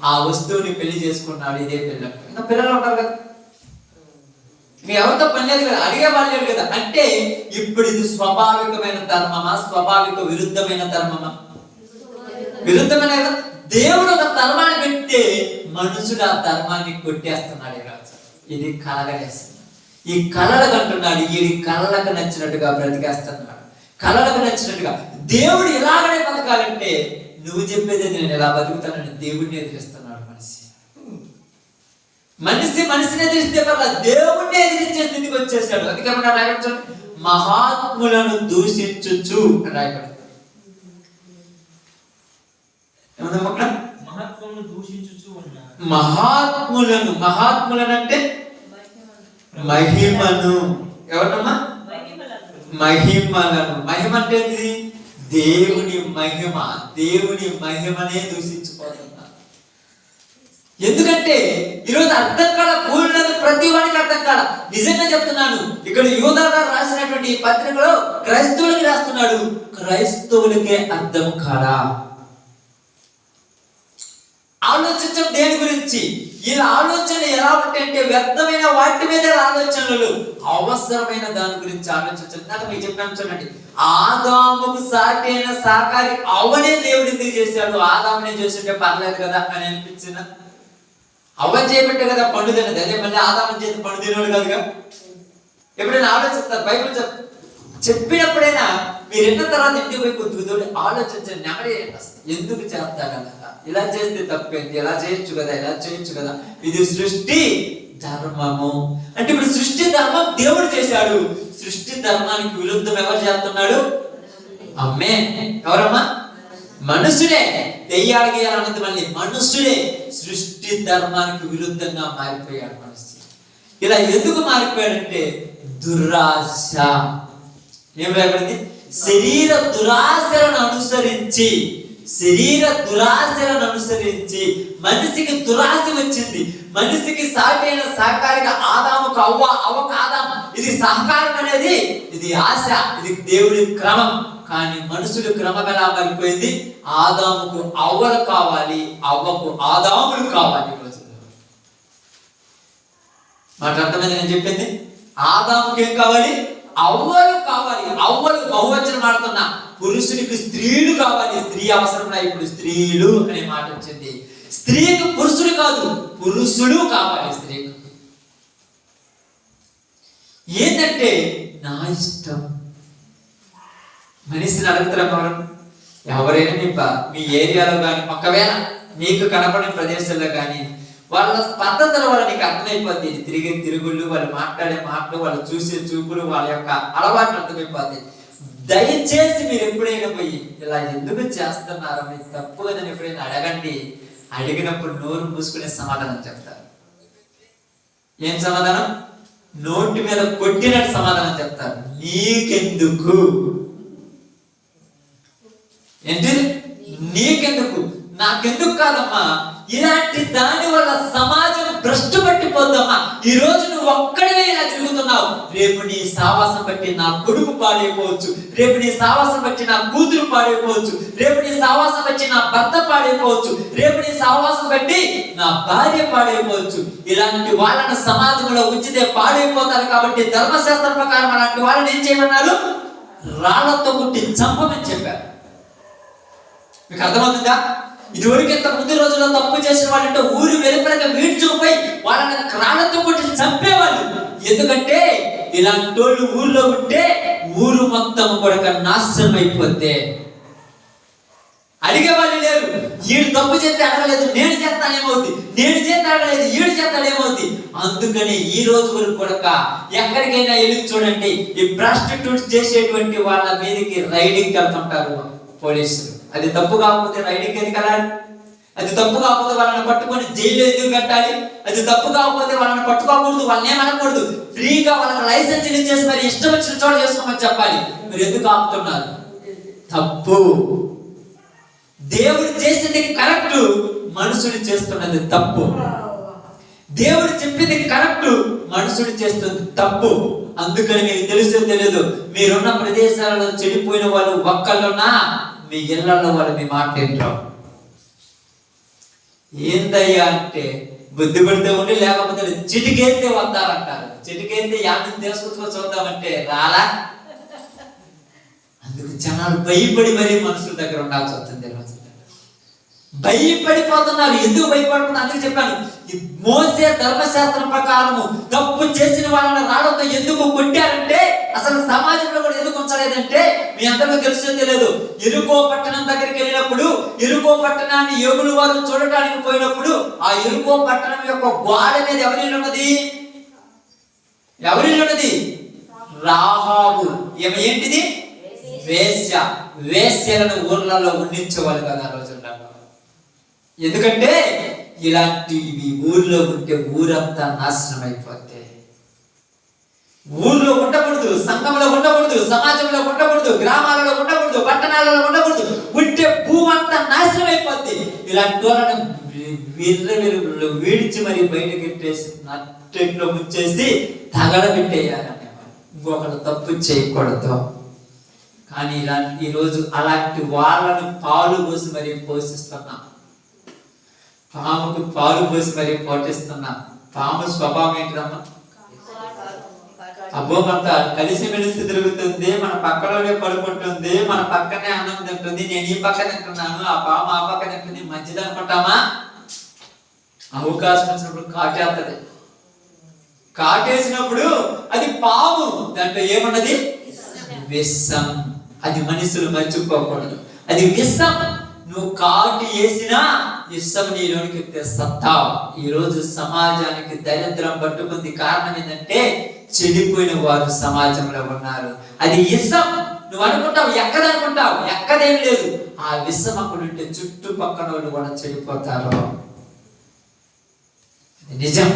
ఆ వస్తువుని పెళ్లి చేసుకున్నాడు. ఇదే పిల్లలు. ఇంకా పిల్లలు ఉంటారు కదా, మీ ఎవరితో పని లేదు కదా, అడిగే వాళ్ళు లేరు కదా. అంటే ఇప్పుడు ఇది స్వాభావికమైన ధర్మమా, స్వాభావిక విరుద్ధమైన ధర్మమా? విరుద్ధమైన కదా. దేవుడు ఒక ధర్మాన్ని పెడితే మనుషుడు ఆ ధర్మాన్ని కొట్టేస్తున్నాడు. ఇది కలగలేస్తుంది. ఈ కళలకు అంటున్నాడు, ఈ కళలకు నచ్చినట్టుగా బ్రతికేస్తున్నాడు, కళలకు నచ్చినట్టుగా. దేవుడు ఎలాగనే బతకాలంటే, నువ్వు చెప్పేది నేను ఎలా బతుకుతానని దేవుడిని ఎదిరిస్తున్నాడు మనిషిని ఎదిరిస్తే పర్ల దేవుడిని ఎదిరించే స్థితికి వచ్చేసాడు. అందుకే రాయబడి, మహాత్ములను దూషించుచు అని రాయబడి. మహాత్ములను అంటే మహిమను. ఎవరమ్మా? మహిమలను. మహిమ అంటే ఏంటిది? దేవుని మహిమ. దేవుని మహిమనే దూషించుకోతున్నారు. ఎందుకంటే ఈరోజు అర్థం కాల కూలినది ప్రతి వాడికి అర్థం కాల. నిజంగా చెప్తున్నాను, ఇక్కడ యూదా గారు రాసినటువంటి ఈ పత్రికలో క్రైస్తవులకి రాస్తున్నాడు, క్రైస్తవులకే అర్థం కాలా. ఆలోచించడం దేని గురించి? ఇలా ఆలోచనలు ఎలా ఉంటాయంటే వ్యర్థమైన వాటి మీద ఆలోచనలు, అవసరమైన దాని గురించి ఆలోచించండి. నాకు మీకు చెప్పాను చూడండి, ఆదాముకు సాటి అయిన సాకారి అవనే దేవుడు ఎందుకు చేశాడు? ఆదామునే చేస్తుంటే పర్లేదు కదా అని అనిపించిన, అవ్వ చేపట్టే కదా పండు తినది, అదే మళ్ళీ ఆదాము చేతి పండు తినడు కనుక. ఎప్పుడైనా ఆలోచిస్తారు, బైబిల్ చెప్పినప్పుడైనా మీరు ఎన్న తర్వాత ఇంటికి పోయి కొద్దిగా ఆలోచించండి, నెమరే ఎందుకు చేస్తాడనక, ఇలా చేస్తే తప్పేంటి, ఇలా చేయొచ్చు కదా, ఇలా చేయొచ్చు కదా. ఇది సృష్టి ధర్మము అంటే, ఇప్పుడు సృష్టి ధర్మం దేవుడు చేశాడు, సృష్టి ధర్మానికి విరుద్ధం ఎవరు చేస్తున్నాడు? అమ్మే. ఎవరమ్మా? మనుషులే. దెయ్యాలు గీయాలన్నది మళ్ళీ మనుషులే. సృష్టి ధర్మానికి విరుద్ధంగా మారిపోయాడు మనిషి. ఇలా ఎందుకు మారిపోయాడంటే దురాశ. ఏం రాయబడింది? శరీర దురాశలను అనుసరించి, శరీర దురాశలను అనుసరించి మనిషికి దురాశ వచ్చింది. మనిషికి సాటైన సహకారిగా ఆదాముకు అవ్వ, అవ్వకు ఆదాము. ఇది సహకారం అనేది, ఇది ఆశ, ఇది దేవుడి క్రమం. కానీ మనుషులు క్రమం ఎలా మారిపోయింది? ఆదాముకు అవ్వలు కావాలి, అవ్వకు ఆదాములు కావాలి. ఈరోజు మాట అర్థమైంది నేను చెప్పింది? ఆదాముకి ఏం కావాలి? అవ్వలు కావాలి. అవ్వలు బహువచనం మాడుతున్నా, పురుషునికి స్త్రీలు కావాలి. స్త్రీ అవసరం. ఇప్పుడు స్త్రీలు అనే మాట వచ్చింది. స్త్రీకి పురుషుడు కాదు, పురుషుడు కావాలి స్త్రీకి. ఏంటంటే నా ఇష్టం. మనిషిని అడుగుతారా? ఎవరైనా మీ ఏరియాలో కానీ, ఒకవేళ మీకు కనపడిన ప్రదేశాల్లో కానీ, వాళ్ళ పద్ధతుల వల్ల నీకు అర్థమైపోద్ది. తిరిగే తిరుగుళ్ళు, వాళ్ళు మాట్లాడే మాటలు, వాళ్ళు చూసే చూపులు, వాళ్ళ యొక్క అలవాట్లు అర్థమైపోద్ది. దయచేసి మీరు ఎప్పుడైనా పోయి ఇలా ఎందుకు చేస్తున్నారో, మీకు తప్పు కదని ఎప్పుడైనా అడగండి. అడిగినప్పుడు నోరు మూసుకునే సమాధానం చెప్తారు. ఏం సమాధానం? నోటి మీద కొట్టినట్టు సమాధానం చెప్తారు. నీకెందుకు? ఏంటి? నీకెందుకు? నాకెందుకు కాదమ్మా. ఇలాంటి దాని వల్ల సమాజం భ్రష్టు పట్టిపోద్దమ్మా. ఈ రోజు నువ్వు ఒక్కడివే ఇలా తిరుగుతున్నావు, రేపు నీ సావాసం బట్టి నా కొడుకు పాడైపోవచ్చు, రేపు నీ సావాసం బట్టి నా కూతురు పాడైపోవచ్చు, రేపు నీ సావాసం బట్టి నా భర్త పాడైపోవచ్చు, రేపు నీ సావాసం బట్టి నా భార్య పాడైపోవచ్చు. ఇలాంటి వాళ్ళని సమాజంలో ఉంచితే పాడైపోతారు. కాబట్టి ధర్మశాస్త్ర ప్రకారం అలాంటి వాళ్ళని ఏం చేయమన్నారు? రాళ్లతో కొట్టి చంపమని చెప్పారు. మీకు అర్థమవుతుందా? ఇదివరకు ఇంత ముందు రోజుల్లో తప్పు చేసిన వాళ్ళంటే ఊరు వెలుపలకి వీడ్చుకుపోయి వాళ్ళని రాళ్లతో కొట్టి చంపేవాళ్ళు. ఎందుకంటే ఇలాంటి వాళ్ళు ఊర్లో ఉంటే ఊరు మొత్తం కూడా నాశనం అయిపోతే అడిగేవాళ్ళు లేరు. ఈడు తప్పు చేస్తే అడగలేదు, నేను చేస్తానేమవుద్ది, నేను చేస్తే అడగలేదు, ఈడు చేస్తాడేమవుద్ది. అందుకని ఈ రోజు వరకు కూడా ఎక్కడికైనా వెళ్ళి చూడండి, ఈ ప్రాస్టిట్యూట్ చేసేటువంటి వాళ్ళ మీదకి రైడింగ్ వెళ్తుంటారు పోలీసులు. అది తప్పు కాకపోతే రైడింగ్ ఎందుకు వెళ్ళాలి? అది తప్పు కాకపోతే వాళ్ళని పట్టుకొని జైలు ఎందుకు కట్టాలి? అది తప్పు కాకపోతే వాళ్ళని పట్టుకోకూడదు, వాళ్ళని ఏమనకూడదు, ఫ్రీగా వాళ్ళకి లైసెన్స్ ఇచ్చేసి మరి ఇష్టం వచ్చిన చోట చేసుకోమని చెప్పాలి. మీరు ఎందుకు ఆపుతున్నారు? తప్పు. దేవుడు చేసింది కరెక్ట్, మనుషుడు చేస్తున్నది తప్పు. దేవుడు చెప్పింది కరెక్ట్, మనుషుడు చేస్తుంది తప్పు. అందుకని మీకు తెలుసో తెలియదు, మీరున్న ప్రదేశాలలో చెడిపోయిన వాళ్ళు ఒక్కళ్ళున్నా మీ ఇళ్లలో వాళ్ళు మీ మాట ఏంటో. ఏందయ్యా అంటే బుద్ధి పడితే ఉండి, లేకపోతే చిటికేస్తే వస్తారంటారు. చిటికేస్తే యాభై తెలుసుకొచ్చుకో చూద్దామంటే రాలా. అందుకు జనాలు భయపడి మరీ మనుషుల దగ్గర ఉండాల్సి వస్తుంది. భయపడిపోతున్నారు. ఎందుకు భయపడుతున్నారు? అందుకు చెప్పాను, మోసే ధర్మశాస్త్రం ప్రకారము తప్పు చేసిన వాళ్ళని రాళ్లతో ఎందుకు కొట్టారంటే, అసలు సమాజంలో కూడా ఎందుకు ఉంచలేదంటే మీ అందరికీ తెలుసో తెలియదు. ఎరుకో పట్టణం దగ్గరికి వెళ్ళినప్పుడు, ఎరుకో పట్టణాన్ని యోగులు వారు చూడటానికి పోయినప్పుడు, ఆ ఎరుకో పట్టణం యొక్క గోడ మీద ఎవరిల్లు ఉన్నది? ఎవరిల్లు ఉన్నది? రాహాబు. ఏంటిది? వేశ్య. వేశ్యలను ఊర్లలో ఉండించేవాళ్ళు కదా ఆ రోజుల్లో. ఎందుకంటే ఇలాంటివి ఊర్లో ఉంటే ఊరంతా నాశనం అయిపోతే. ఊర్లో ఉండకూడదు, సంఘంలో ఉండకూడదు, సమాజంలో ఉండకూడదు, గ్రామాలలో ఉండకూడదు, పట్టణాలలో ఉండకూడదు. ఉంటే భూమి అంతా నాశనం అయిపోద్ది. ఇలాంటి వాళ్ళని వీళ్ళ వెలుగులో వీడిచి మరి బయటకు ఎట్టేసి నట్టెట్లో ముంచేసి తగలబెట్టేయాలనేవాడు. ఇంకొకరు తప్పు చేయకూడదు. కానీ ఈరోజు అలాంటి వాళ్ళను పాలు పోసి మరి పోషిస్తున్నాం. పాముకు పాలు పోసి మరి పోషిస్తున్నాం. పాము స్వభావం ఏంటమ్మా? అబ్బో మనతో కలిసి మెలిసి తిరుగుతుంది, మన పక్కలోనే పడుకుంటుంది, మన పక్కనే అన్నం తింటుంది, నేను ఈ పక్క తింటున్నాను, ఆ పాము ఆ పక్క తింటుంది, మంచిది అనుకుంటామా? అవకాశం వచ్చినప్పుడు కాటేస్తుంది. కాటేసినప్పుడు అది పాము, దాంట్లో ఏమన్నది? విషం. అది మనుషులు మర్చిపోకూడదు, అది విషం. నువ్వు కాటు వేసినా విషం నీలోనికి తెస్తావు. ఈరోజు సమాజానికి దరిద్రం పట్టుకుంది. కారణం ఏంటంటే చెడిపోయిన వారు సమాజంలో ఉన్నారు. అది విషం. నువ్వు అనుకుంటావు ఎక్కదనుకుంటావు, ఎక్కదేం లేదు. ఆ విషం అక్కడ ఉంటే చుట్టుపక్కల వాళ్ళు కూడా చెడిపోతారు. నిజం.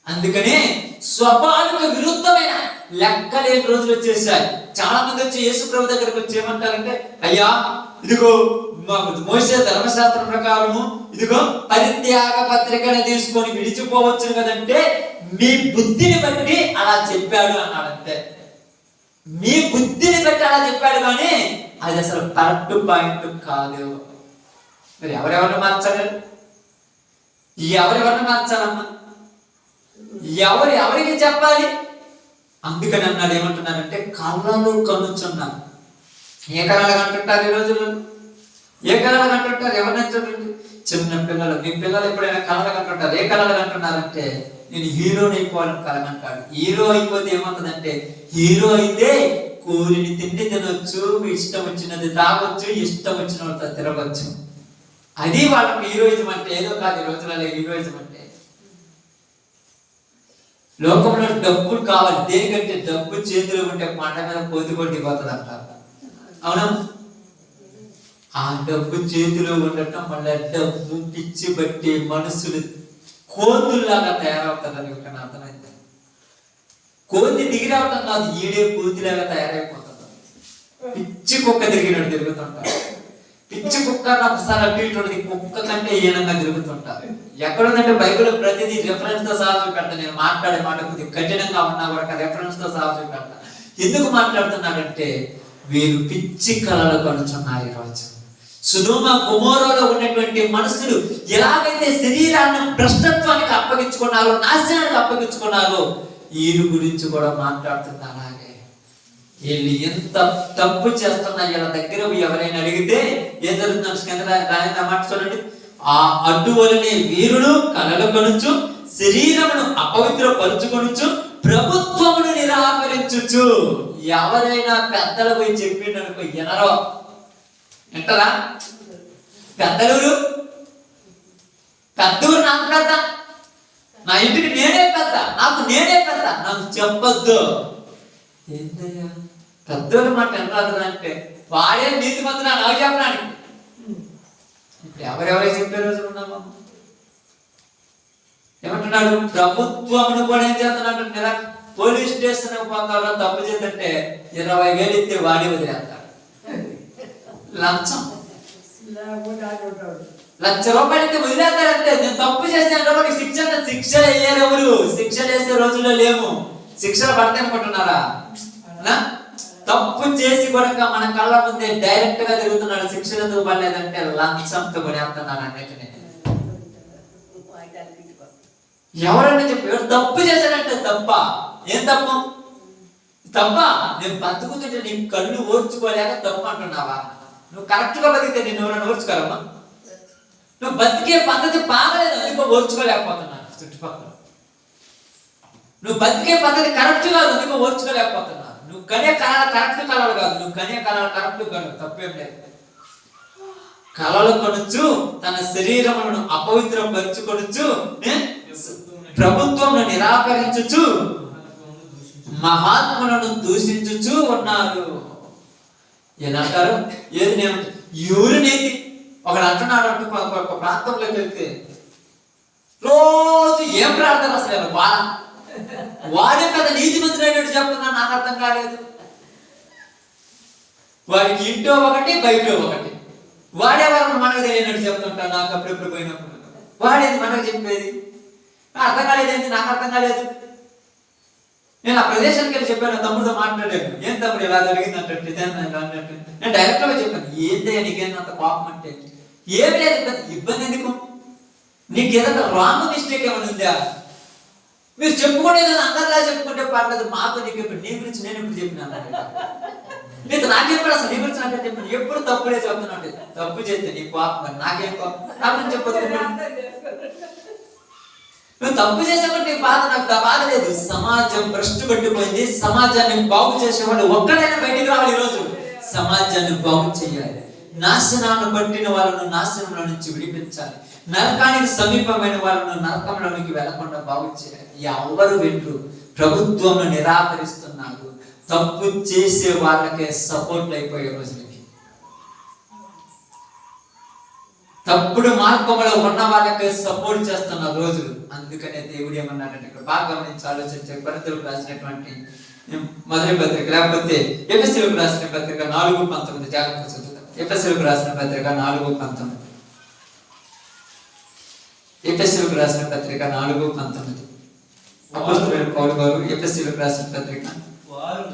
అందుకనే స్వభావిక విరుద్ధమైన లెక్కలేని రోజులు వచ్చేసాయి. చాలా మంది వచ్చి యేసు ప్రభు దగ్గరకు వచ్చి ఏమంటారంటే, అయ్యా ఇదిగో మోషే ధర్మశాస్త్రం ప్రకారము ఇదిగో పరిత్యాగ పత్రికను తీసుకొని విడిచిపోవచ్చు కదంటే, మీ బుద్ధిని బట్టి అలా చెప్పాడు అన్నాడంతే. మీ బుద్ధిని బట్టి అలా చెప్పాడు, కానీ అది అసలు కరెక్ట్ పాయింట్ కాదు. మరి ఎవరెవరిని మార్చలేరు? ఎవరెవరిని మార్చాలమ్మా? ఎవరికి చెప్పాలి? అందుకని అన్నాడు, ఏమంటున్నారంటే కళ్ళలు కనుచున్నారు. ఏ కళలు కంటుంటారు ఈ రోజుల్లో? ఏ కళలు కంటుంటారు? ఎవరిని చూడండి, చిన్న పిల్లలు. మీ పిల్లలు ఎప్పుడైనా కళలు కంటుంటారు. ఏ కళలు కంటున్నారంటే, నేను హీరోని అయిపోవాలని కలగంటాడు. హీరో అయిపోతే ఏమవుతుందంటే, హీరో అయితే కూలిని తిండి తినొచ్చు, ఇష్టం వచ్చినది తాగొచ్చు, ఇష్టం వచ్చిన వాళ్ళతో తిరగచ్చు. అది వాళ్ళకి హీరోయిజం అంటే. ఏదో కాదు ఈ రోజులలో హీరోయిజం అంటే. లోకంలో డబ్బులు కావాలి. దేనికంటే డబ్బు చేతిలో ఉంటే పంట మీద కోతి కొట్టిపోతుంది అంటారు. అవునా? ఆ డబ్బు చేతిలో ఉండటం వల్ల డబ్బు పిచ్చి బట్టి మనుషులు కోతుల్లాగా తయారవుతారని ఒక అర్థమైంది. కోతి దిగిరావటం కాదు, ఈడే కోతిలాగా తయారైపోతుంది. పిచ్చి కుక్క తిరిగినట్టు తిరుగుతుంటారు. పిచ్చి కుక్క ఒకసారి అటు ఇటు కుక్క కంటే ఈనంగా తిరుగుతుంటారు. ఎక్కడుందంటే బైబిల్ ప్రతిదీ రెఫరెన్స్ తో సహా చూపెడతా. నేను మాట్లాడే మాట కొద్దిగా కఠినంగా ఉన్నా కూడా రెఫరెన్స్ తో సహా చూపెడతా. ఎందుకు మాట్లాడుతున్నాడంటే, వీరు పిచ్చి కళలు కనుచున్నారు. ఈరోజు సొదొమ గొమొర్రాలో ఉన్నటువంటి మనుషులు ఎలాగైతే శరీరాన్ని భ్రష్టత్వానికి అప్పగించుకున్నారో, నాశనానికి అప్పగించుకున్నారో, వీరి గురించి కూడా మాట్లాడుతున్నారు. అలాగే వీళ్ళు ఎంత తప్పు చేస్తున్నా వీళ్ళ దగ్గర ఎవరైనా అడిగితే ఏం జరుగుతుంది? మాట చూడండి. ఆ అడ్డు వలనే వీరుడు కలలు కొనుచు, శరీరమును అపవిత్రపరుచుకొనుచు, ప్రభుత్వమును నిరాకరించుచు. ఎవరైనా పెద్దలు పోయి చెప్పిండనుకో ఎనరో. వింటారా? పెద్దలు పెద్దూరు నాకు పెద్ద, నా ఇంటికి నేనే పెద్ద, నాకు నేనే పెద్ద, నాకు చెప్పొద్దు. ఏంటయ్యా పెద్దోళ్ళు మాట ఎనరాదు అంటే, వాడే నీతి మంతున్నా నాకు చెప్పడానికి. ఇప్పుడు ఎవరెవరైతే చెప్పే రోజులు ఉన్నామా? ఏమంటున్నాడు? ప్రభుత్వమును కూడా ఏం చేస్తున్నాడు? పోలీస్ స్టేషన్ పోతారో తప్పు చేద్దంటే 20,000 ఇస్తే వాడి వదిలేస్తాడు. లంచం ₹1,00,000 ఇస్తే వదిలేస్తారంటే. నేను తప్పు చేసాను శిక్ష వేయరు. ఎవరు శిక్షలు వేసే రోజుల్లో లేము. శిక్షలు పడతాయి అనుకుంటున్నారా? తప్పు చేసి కూడా మన కళ్ళ ముందే డైరెక్ట్ గా తిరుగుతున్నాడు. శిక్షలతో పడలేదంటే లంచంతో పడేస్తున్నాడు అన్నిటిని. ఎవరన్నా చెప్పి తప్పు చేశాడంటే తప్ప. ఏం తప్పు? తప్ప నేను బతుకుతుంటే నీ కళ్ళు ఓర్చుకోలేక తప్పు అంటున్నావా? నువ్వు కరెక్ట్ గా బతికితే నేను ఎవరైనా ఓర్చుకోరమ్మా? నువ్వు బతికే పద్ధతి బాగలేదు, అందుకో ఓర్చుకోలేకపోతున్నాను. చుట్టుపక్కల నువ్వు బతికే పద్ధతి కరెక్ట్ కాదు, అందుకో ఓర్చుకోలేకపోతున్నా. నువ్వు కనే కళలు కరెక్ట్ కళలు కాదు, నువ్వు కనే కళలు కరెక్ట్ కాదు, తప్పేం లేదు. కళలు కొనుచు, తన శరీరములను అపవిత్రపరుచుకొనుచు, ప్రభుత్వమును నిరాకరించుచు, మహాత్ములను దూషించుచు ఉన్నారు. ఏదంటారు? ఏది నేను ఎవరు నీతి? ఒకడు అంటున్నాడు అంటూ ఒక ప్రాంతంలోకి వెళ్తే రోజు ఏం ప్రార్థన అసలు వాడే కదా నీతి మంత్రులు చెప్తున్నా, నాకు అర్థం కాలేదు. వాడికి ఇంటో ఒకటి బయటో ఒకటి. వాడేవారు మనకు తెలియనట్టు చెప్తుంటాడు. నాకు అప్పుడెప్పుడు పోయినప్పుడు వాడేది మనకు చెప్పేది అర్థం కాలేదేంటి, నాకు అర్థం కాలేదు. నేను ఆ ప్రదేశానికి వెళ్ళి చెప్పాను, తమ్ముడితో మాట్లాడాను. ఏం తమ్ముడు ఇలా జరిగింది అంటే అన్నట్టు నేను డైరెక్ట్ గా చెప్పాను. ఏంటి నీకేంత కోపం అంటే, ఏమి లేదు, ఇబ్బంది ఎందుకు, నీకు ఏదైనా రాంగ్ మిస్టేక్ ఏమైనా ఉందా, మీరు చెప్పుకునేది అందరిలా చెప్పుకుంటే పర్లేదు, మాతో నీకు ఎప్పుడు నీ గురించి నేను ఎప్పుడు చెప్పినాను, నీకు నాకెప్పుడు అసలు నీ గురించి నాకే చెప్పాను, ఎప్పుడు తప్పుడే చెప్తున్నట్టు. తప్పు చేస్తే నీ కోపం, నాకేం కోపం, నా గురించి చెప్పదు. నువ్వు తప్పు చేసేవాడు నీ బాధ, నాకు బాధ లేదు. సమాజం భ్రష్టు పట్టిపోయింది, సమాజాన్ని బాగు చేసేవాడు ఒక్కడైనా బయటికి రావాలి. ఈరోజు సమాజాన్ని బాగు చేయాలి, నాశనాన్ని పట్టిన వాళ్ళను నాశనంలో నుంచి విడిపించాలి, నరకానికి సమీపమైన వాళ్ళను నరకంలోనికి వెళ్లకుండా బాగు చేయాలి. ఎవరు వింటూ ప్రభుత్వంలో నిరాకరిస్తున్నారు, తప్పు చేసే వాళ్ళకే సపోర్ట్ అయిపోయే రోజులకి, తప్పుడు మార్గంలో ఉన్న వాళ్ళకే సపోర్ట్ చేస్తున్న రోజులు. అందుకనే దేవుడు ఏమన్నాడంటే, ఇక్కడ బాగా గమనించి ఆలోచించే, కొరింథీయులకు రాసినటువంటి మొదటి పత్రిక, లేకపోతే ఎఫెసీయులకు రాసిన పత్రిక 4:19 జాగ్రత్తగా చదువుతాం. ఎఫెసీయులకు రాసిన పత్రిక 4:19, ఎఫెసీయులకు రాసిన పత్రిక 4:19. అపోస్తలుడైన పౌలు గారు ఎఫెసీయులకు రాసిన పత్రిక, వారు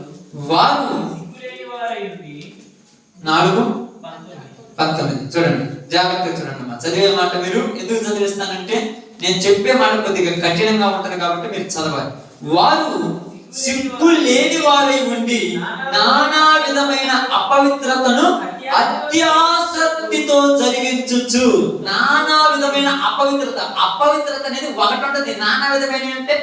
4:19 చూడండి, జాగ్రత్తగా చూడండి అమ్మా. చదివే మాట మీరు ఎందుకు చదివిస్తానంటే, నేను చెప్పే మాట కొద్దిగా కఠినంగా ఉంటది కాబట్టి మీరు చదవాలి. వారు సిగ్గు లేని వారై ఉండి నానా విధమైన అపవిత్రతను అత్యాసక్తితో జరిగించుచు. నానా విధమైన అపవిత్రత, అపవిత్రత అనేది ఒకటి ఉంటుంది. నానా విధమైన అంటే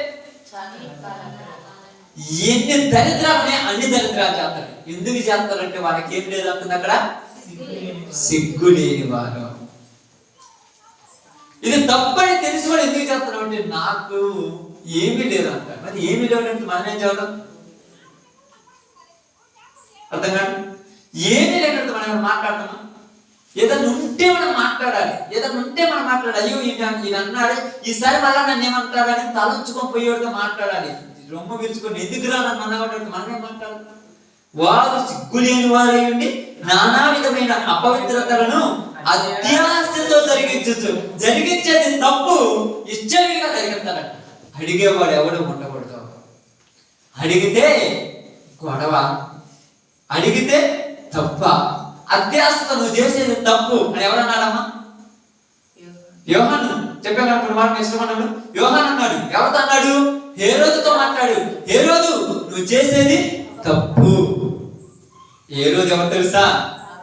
ఎన్ని దరిద్రాలనే అన్ని దరిద్రాలు చేస్తారు. ఎందుకు చేస్తారంటే వాళ్ళకి ఏం లేదు అంటుంది అక్కడ, సిగ్గు లేని వారు. ఇది తప్పని తెలిసి కూడా ఎందుకు చేస్తాడు అంటే, నాకు ఏమీ లేదు అంటారు. మరి ఏమీ లేదంటే మనం ఏం చేద్దాం, అర్థం కాదు. ఏమీ లేనంటే మనం ఏమైనా మాట్లాడతామా? ఏదైనా ఉంటే మనం మాట్లాడాలి, ఏదైనా ఉంటే మనం మాట్లాడాలి. అయ్యో ఇది అన్నాడే, ఈసారి మళ్ళా నన్ను ఏమంటాడని తలంచుకొని పోయేవాడితో మాట్లాడాలి. రొమ్ము విరుచుకొని ఎందుకు రా నన్ను అన్నవాడు మనమే మాట్లాడతాం. వారు సిగ్గులేని వారై ఉండి నానా విధమైన అపవిత్రతలను అత్యాశతో జరిగించేది తప్పు, ఇష్టంగా జరిగిస్తారట. అడిగేవాడు ఎవడు ఉండకూడదు. అడిగితే గొడవ, అడిగితే తప్ప, అత్యాశతో నువ్వు చేసేది తప్పు అని ఎవరన్నాడమ్మా? యోహాను చెప్పాను అప్పుడు మాట ఇష్టమన్నాడు. యోహాను అన్నాడు, ఎవరితో అన్నాడు? హేరోదుతో మాట్లాడు. హేరోదు నువ్వు చేసేది తప్పు. హేరోదు ఎవరు తెలుసా?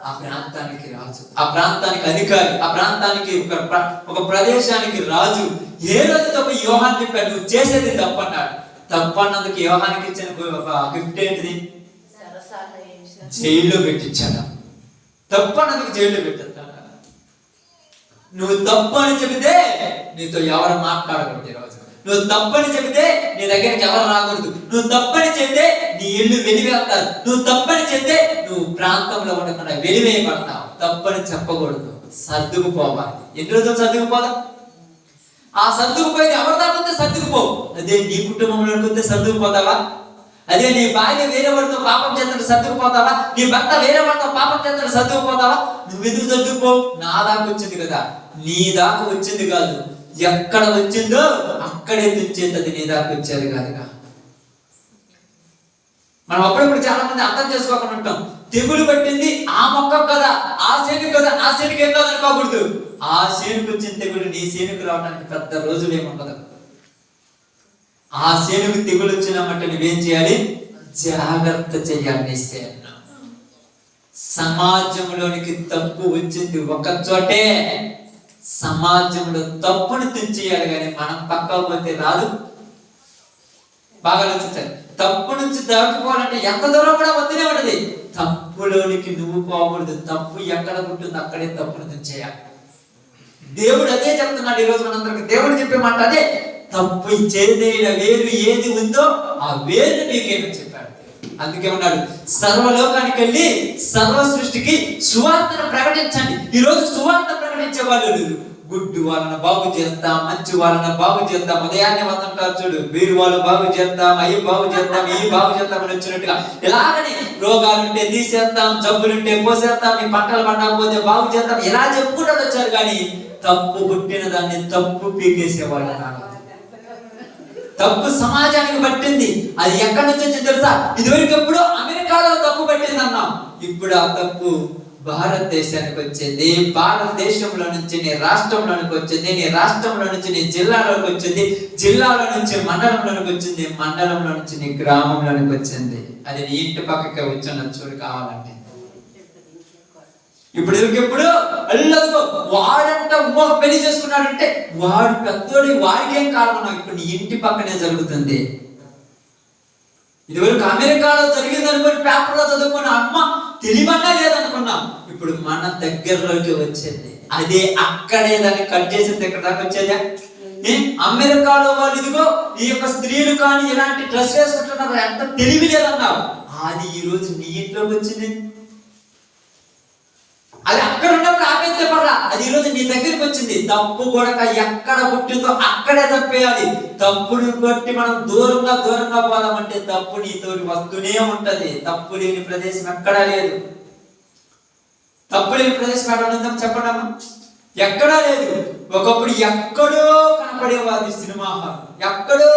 ఆ ప్రాంతానికి రాజు, ఆ ప్రాంతానికి అధికారి, ఆ ప్రాంతానికి ఒక ప్రదేశానికి రాజు. హేరోదుతో యోహాను చెప్పాడు, నువ్వు చేసేది తప్పు అన్నాడు. తప్పు అన్నందుకు యోహానికి ఇచ్చిన గిఫ్ట్ ఏంటిది? జైల్లో పెట్టించాడు. తప్పు అన్నందుకు జైల్లో పెట్టేస్తాడు. నువ్వు తప్పు అని చెబితే నీతో ఎవరు మాట్లాడకూడదు. ఈరోజు నువ్వు తప్పని చెబితే నీ దగ్గరికి ఎవరు రాకూడదు. నువ్వు తప్పని చెబితే నీ ఇల్లు వెలివేస్తారు. నువ్వు తప్పని చెబితే నువ్వు ప్రాంతంలో ఉండకుండా వెలివేయబడతావు. తప్పని చెప్పకూడదు, సర్దుకుపోవాలి. ఎన్ని రోజులు సర్దుకుపోదాం? ఆ సర్దుకుపోయేది ఎవరు దాకుంటే సర్దుకుపో. అదే నీ కుటుంబంలో అనుకుంటే సర్దుకుపోతావా? అదే నీ భార్య వేరే వాడితో పాపం చేస్తాడు సర్దుకుపోతావా? నీ భర్త వేరే వాడితో పాపం చేస్తాడు సర్దుకుపోతావా? నువ్వెందుకు సర్దుకుపోవు? నా దాకా వచ్చింది కదా, నీ దాకా వచ్చింది కాదు. ఎక్కడ వచ్చిందో అక్కడే తెచ్చేది, నీ దాకా వచ్చేది కాదుగా. మనం అప్పుడప్పుడు చాలా మంది అర్థం చేసుకోకుండా ఉంటాం. తెగులు పట్టింది ఆ మొక్క కదా, ఆ సేను కదా, ఆ సేనుకి ఏం కాదనుకోకూడదు. ఆ సేనుకు వచ్చిన తెగులు నీ సేనుకు రావడానికి పెద్ద రోజులు ఏముండదు. ఆ సేనుకు తెగులు వచ్చినామంటే నువ్వేం చేయాలి? జాగ్రత్త చేయాలి. నీ సేన సమాజంలోనికి తప్పు వచ్చింది ఒక చోటే, సమాజంలో తప్పును తెంచేయాలి. కానీ మనం పక్కకు పోతే రాదు. బాగా ఆలోచించాలి. తప్పు నుంచి దాటుకోవాలంటే ఎంత దూరం కూడా వద్దనే ఉంటది. తప్పులోనికి నువ్వు పోకూడదు. తప్పు ఎక్కడ ఉంటుందో అక్కడే తప్పును తెంచేయాలి. దేవుడు అదే చెప్తున్నాడు ఈరోజు మనందరికి. దేవుడు చెప్పే మాట అదే. తప్పు చేదేన వేరు ఏది ఉందో ఆ వేరు నీకేమో చెప్పాడు. అందుకే ఉన్నాడు, సర్వలోకానికి వెళ్ళి సర్వ సృష్టికి సువార్తను ప్రకటించండి. ఈ రోజు సువార్త ప్రకటించే వాళ్ళు గుడ్డు వాళ్ళని బాగు చేస్తాం, మంచి వాళ్ళని బాగు చేస్తాం. ఉదయాన్నే వస్తుంటారు చూడు, వీరు వాళ్ళు బాగు చేస్తాం, అవి బాగు చేస్తాం, ఈ బాగు చేస్తాం అని వచ్చినట్టుగా ఇలాగని రోగాలుంటే తీసేస్తాం, జబ్బులుంటే పోసేస్తాం, మీ పంటలు పండకపోతే బాగు చేస్తాం, ఇలా చెప్పుకుంటూ వచ్చారు. కానీ తప్పు పుట్టిన దాన్ని తప్పు పీకేసేవాళ్ళు కాదు. తప్పు సమాజానికి పట్టింది. అది ఎక్కడి నుంచి వచ్చింది తెలుసా? ఇదివరకు ఎప్పుడో అమెరికాలో తప్పు పట్టింది అన్నాం. ఇప్పుడు ఆ తప్పు భారతదేశానికి వచ్చింది. భారతదేశంలో నుంచి నీ రాష్ట్రంలోనికి వచ్చింది, నీ రాష్ట్రంలో నుంచి నీ జిల్లాలోకి వచ్చింది, జిల్లాలో నుంచి మండలంలోనికి వచ్చింది, మండలంలో నుంచి నీ గ్రామంలోనికి వచ్చింది. అది నీ ఇంటి పక్కకే వచ్చిన చూడు కావాలంటే. ఇప్పుడు ఎప్పుడు అల్లదుగో వాడంట ఇంకొక పెళ్లి చేసుకున్నాడంటే వాడు పెద్దోడి, వాడికి ఏం కారణం? ఇప్పుడు నీ ఇంటి పక్కనే జరుగుతుంది. ఇదివరకు అమెరికాలో జరిగింది అనుకుని పేపర్లో చదువుకున్న అమ్మ తెలివన్నా లేదనుకున్నాం. ఇప్పుడు మన దగ్గరలోకి వచ్చేది అదే. అక్కడే దాన్ని కట్ చేసింది ఎక్కడ దాకా వచ్చేదా? అమెరికాలో వాళ్ళు ఇదిగో ఈ యొక్క స్త్రీలు కానీ ఇలాంటి డ్రెస్ వేసుకుంటున్నారు, ఎంత తెలివి లేదన్నావు. అది ఈ రోజు నీ ఇంట్లోకి వచ్చింది. అది అక్కడ ఉన్నప్పుడు ఆపేస్తే పర్లా, అది ఈ రోజు నీ దగ్గరికి వచ్చింది. తప్పు కూడా ఎక్కడ పుట్టిందో అక్కడే తప్పేయాలి. తప్పుని బట్టి మనం దూరంగా పోదామంటే తప్పు నీతోటి వస్తూనే ఉంటది. తప్పు లేని ప్రదేశం ఎక్కడా లేదు. తప్పు లేని ప్రదేశం ఎక్కడ ఉందాం చెప్పండి అమ్మా? ఎక్కడా లేదు. ఒకప్పుడు ఎక్కడో కనపడేవాది సినిమా హాల్. ఎక్కడో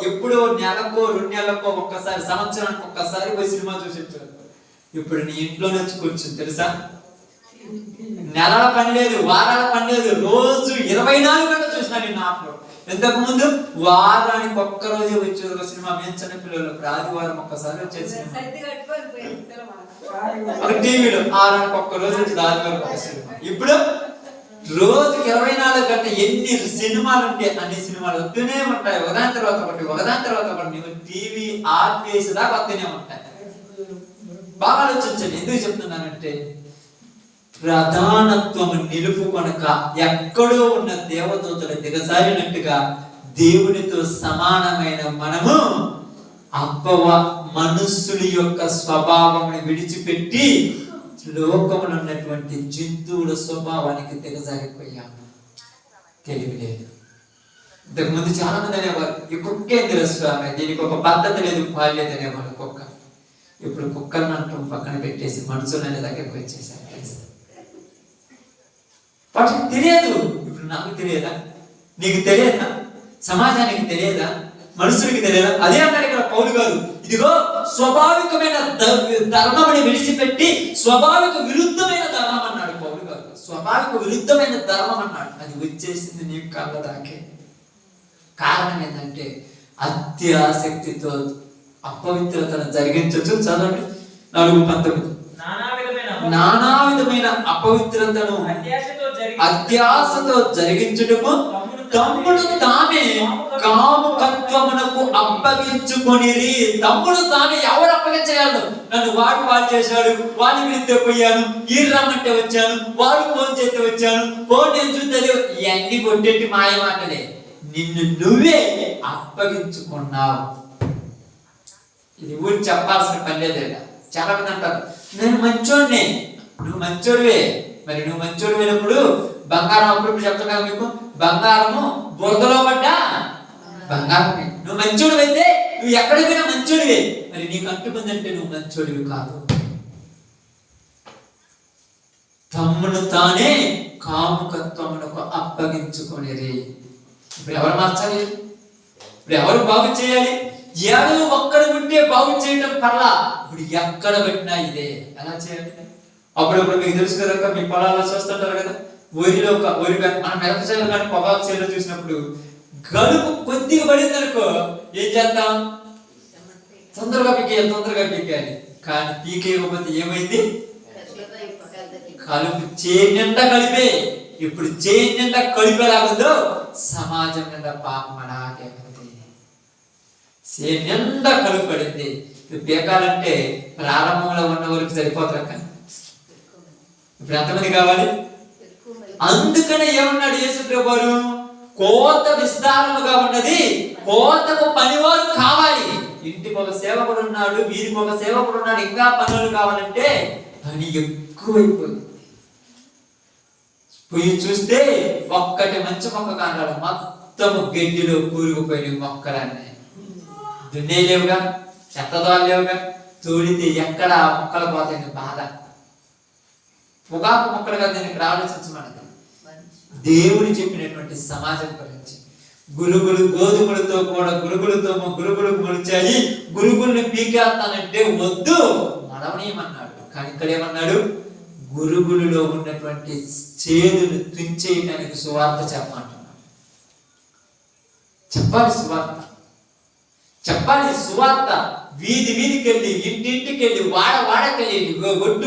ఎప్పుడో నెలకో 2 నెలలకో ఒక్కసారి, సంవత్సరానికి ఒక్కసారి పోయి సినిమా చూసేవారు. ఇప్పుడు నీ ఇంట్లోనే వచ్చి కూర్చుని తెలుసా, నెలల పని లేదు, వారాల పని లేదు, రోజు 24 గంటలు చూసినా నేను ఆటలో. ఇంతకు ముందు వారానికి ఒక్క రోజే వచ్చేది ఒక సినిమా. మేము చిన్న పిల్లలు ఆదివారం ఒక్కసారి వచ్చేది టీవీలో. వారానికి ఒక్క రోజు వచ్చేది ఆదివారం ఒక సినిమా. ఇప్పుడు రోజుకి 24 గంటలు ఎన్ని సినిమాలు ఉంటే అన్ని సినిమాలు వస్తూనే ఉంటాయి. ఒకదాని తర్వాత ఒకటి, ఒకదాని తర్వాత ఒకటి. నువ్వు టీవీ ఆఫ్ చేసేదాకా వస్తూనే ఉంటాయి. బాగా ఆలోచించండి. ఎందుకు చెప్తున్నానంటే ప్రధానత్వం నిలుపు కనుక ఎక్కడో ఉన్న దేవదూతలు దిగజారినట్టుగా దేవునితో సమానమైన మనము మనుషుల యొక్క స్వభావాన్ని విడిచిపెట్టి లోకములో ఉన్నటువంటి జంతువుల స్వభావానికి దిగజారిపోయాము. తెలివి లేదు. ఇంతకుముందు చాలా మంది అనేవారు ఈ కుక్కే తెలుస్తామే, దీనికి ఒక పద్ధతి లేదు, పాలేదు అనేవాళ్ళు కుక్క. ఇప్పుడు కుక్కలను అంటాం పక్కన పెట్టేసి మనుషులనే దగ్గరికి వచ్చేసారు. వాటికి తెలియదు. ఇప్పుడు నాకు తెలియదా? నీకు తెలియదా? సమాజానికి తెలియదా? మనుషులకి తెలియదా? అదే అన్నాడు ఇక్కడ పౌలు గారు. ఇదిగో స్వాభావికమైన ధర్మముని విడిచిపెట్టి స్వాభావిక విరుద్ధమైన ధర్మం అన్నాడు పౌలు గారు. స్వాభావిక విరుద్ధమైన ధర్మం అన్నాడు. అది వచ్చేసింది నీ కళ్ళ దాకే. కారణం ఏంటంటే అత్యాసక్తితో అపవిత్రతను జరిగించచ్చు. చదవండి 4:19. నానా విధమైన అపవిత్రతను అత్యాశతో జరిగించుటకు తమ్ముడు తామే కాముకత్వమునకు అప్పగించుకొనిరి. తమ్ముడు తామే ఎవరు అప్పగించగలరు? నన్ను వాడు పాడు చేశాడు, వాడిని పిలిస్తే పోయాను, ఈ రమ్మంటే వచ్చాను, వాడు ఫోన్ చేస్తే వచ్చాను, ఫోన్ నేను చూస్తే ఇవన్నీ కొట్టేటి మాయ మాటలే. నిన్ను నువ్వే అప్పగించుకున్నావు. ఇది ఊరికి చెప్పాల్సిన పని లేదు. చాలా మంది అంటారు నేను మంచోడినే. నువ్వు మంచోడివే. మరి నువ్వు మంచోడు అయినప్పుడు బంగారం అప్పుడు చెప్తున్నా మీకు, బంగారము బురదలో పడ్డా బంగారమే. నువ్వు మంచోడివి అయితే నువ్వు ఎక్కడికైనా మంచోడివే. మరి నీకు అంటుకుందంటే నువ్వు మంచోడివి కాదు. తమ్మును తానే కాముకత్వమునకు అప్పగించుకొనిరి. ఇప్పుడు ఎవరు మార్చాలి? ఇప్పుడు ఎవరు బాగు చేయాలి? ఏదో ఒక్కడ ఉంటే బాగు చేయడం పర్లా. ఇప్పుడు ఎక్కడ పెట్టినా ఇదే. ఎలా చేయాలి? అప్పుడప్పుడు మీకు తెలుసు కదా, మీ పొలాల్లో చూస్తుంటారు కదా, వరిలో వరి మన మిరప చేలు కానీ పొగాకు చేలో చూసినప్పుడు గడుపు కొద్దిగా పడింది అనుకో ఏం చేద్దాం? తొందరగా పీకేయాలి. కానీ పీకేయకపోతే ఏమైంది? కలుపు చేనిండా కలిపే. ఇప్పుడు చేనిండా కలిపేలాగుందో సమాజం నిండా పాపం అలాగే ఉంది. చేనిండా కలుపు పడింది. పీకాలంటే ప్రారంభంలో ఉన్న వరకు సరిపోతారు. కానీ ఇప్పుడు ఎంతమంది కావాలి? అందుకనే ఏమన్నాడు యేసుప్రభువు? కోత విస్తారముగా ఉన్నది, కోతకు పనివారు కావాలి. ఇంటికి ఒక సేవకుడు ఉన్నాడు, వీరికి ఒక సేవకుడు ఉన్నాడు, ఇంకా పనులు కావాలంటే పని ఎక్కువైపోయింది. పోయి చూస్తే ఒక్కటి మంచి మొక్క కానాడు, మొత్తం గడ్డిలో కూరుకుపోయిన మొక్కలన్నీ. దున్నేలేవుగా, చెత్తదోలేవుగా, తోడితే ఎక్కడ ఆ మొక్కలు పోతాయని బాధ. పొగాకు మొక్కలు కదా నేను ఇక్కడ ఆలోచించమన్నది. దేవుడు చెప్పినటువంటి సమాజం గురించి గురుగులు గోధుమలతో కూడా గురుగులు మొలిచాయి, గురుగుల్ని పీకేస్తానంటే వద్దు మనవనీయమన్నాడు. కానీ ఇక్కడ ఏమన్నాడు? గురుగులలో ఉన్నటువంటి చేదును తుంచేయడానికి సువార్త చెప్పమంటున్నాడు. చెప్పాలి సువార్త. వీధికి వెళ్ళి, ఇంటింటికి వెళ్ళి, వాడకెళ్ళి,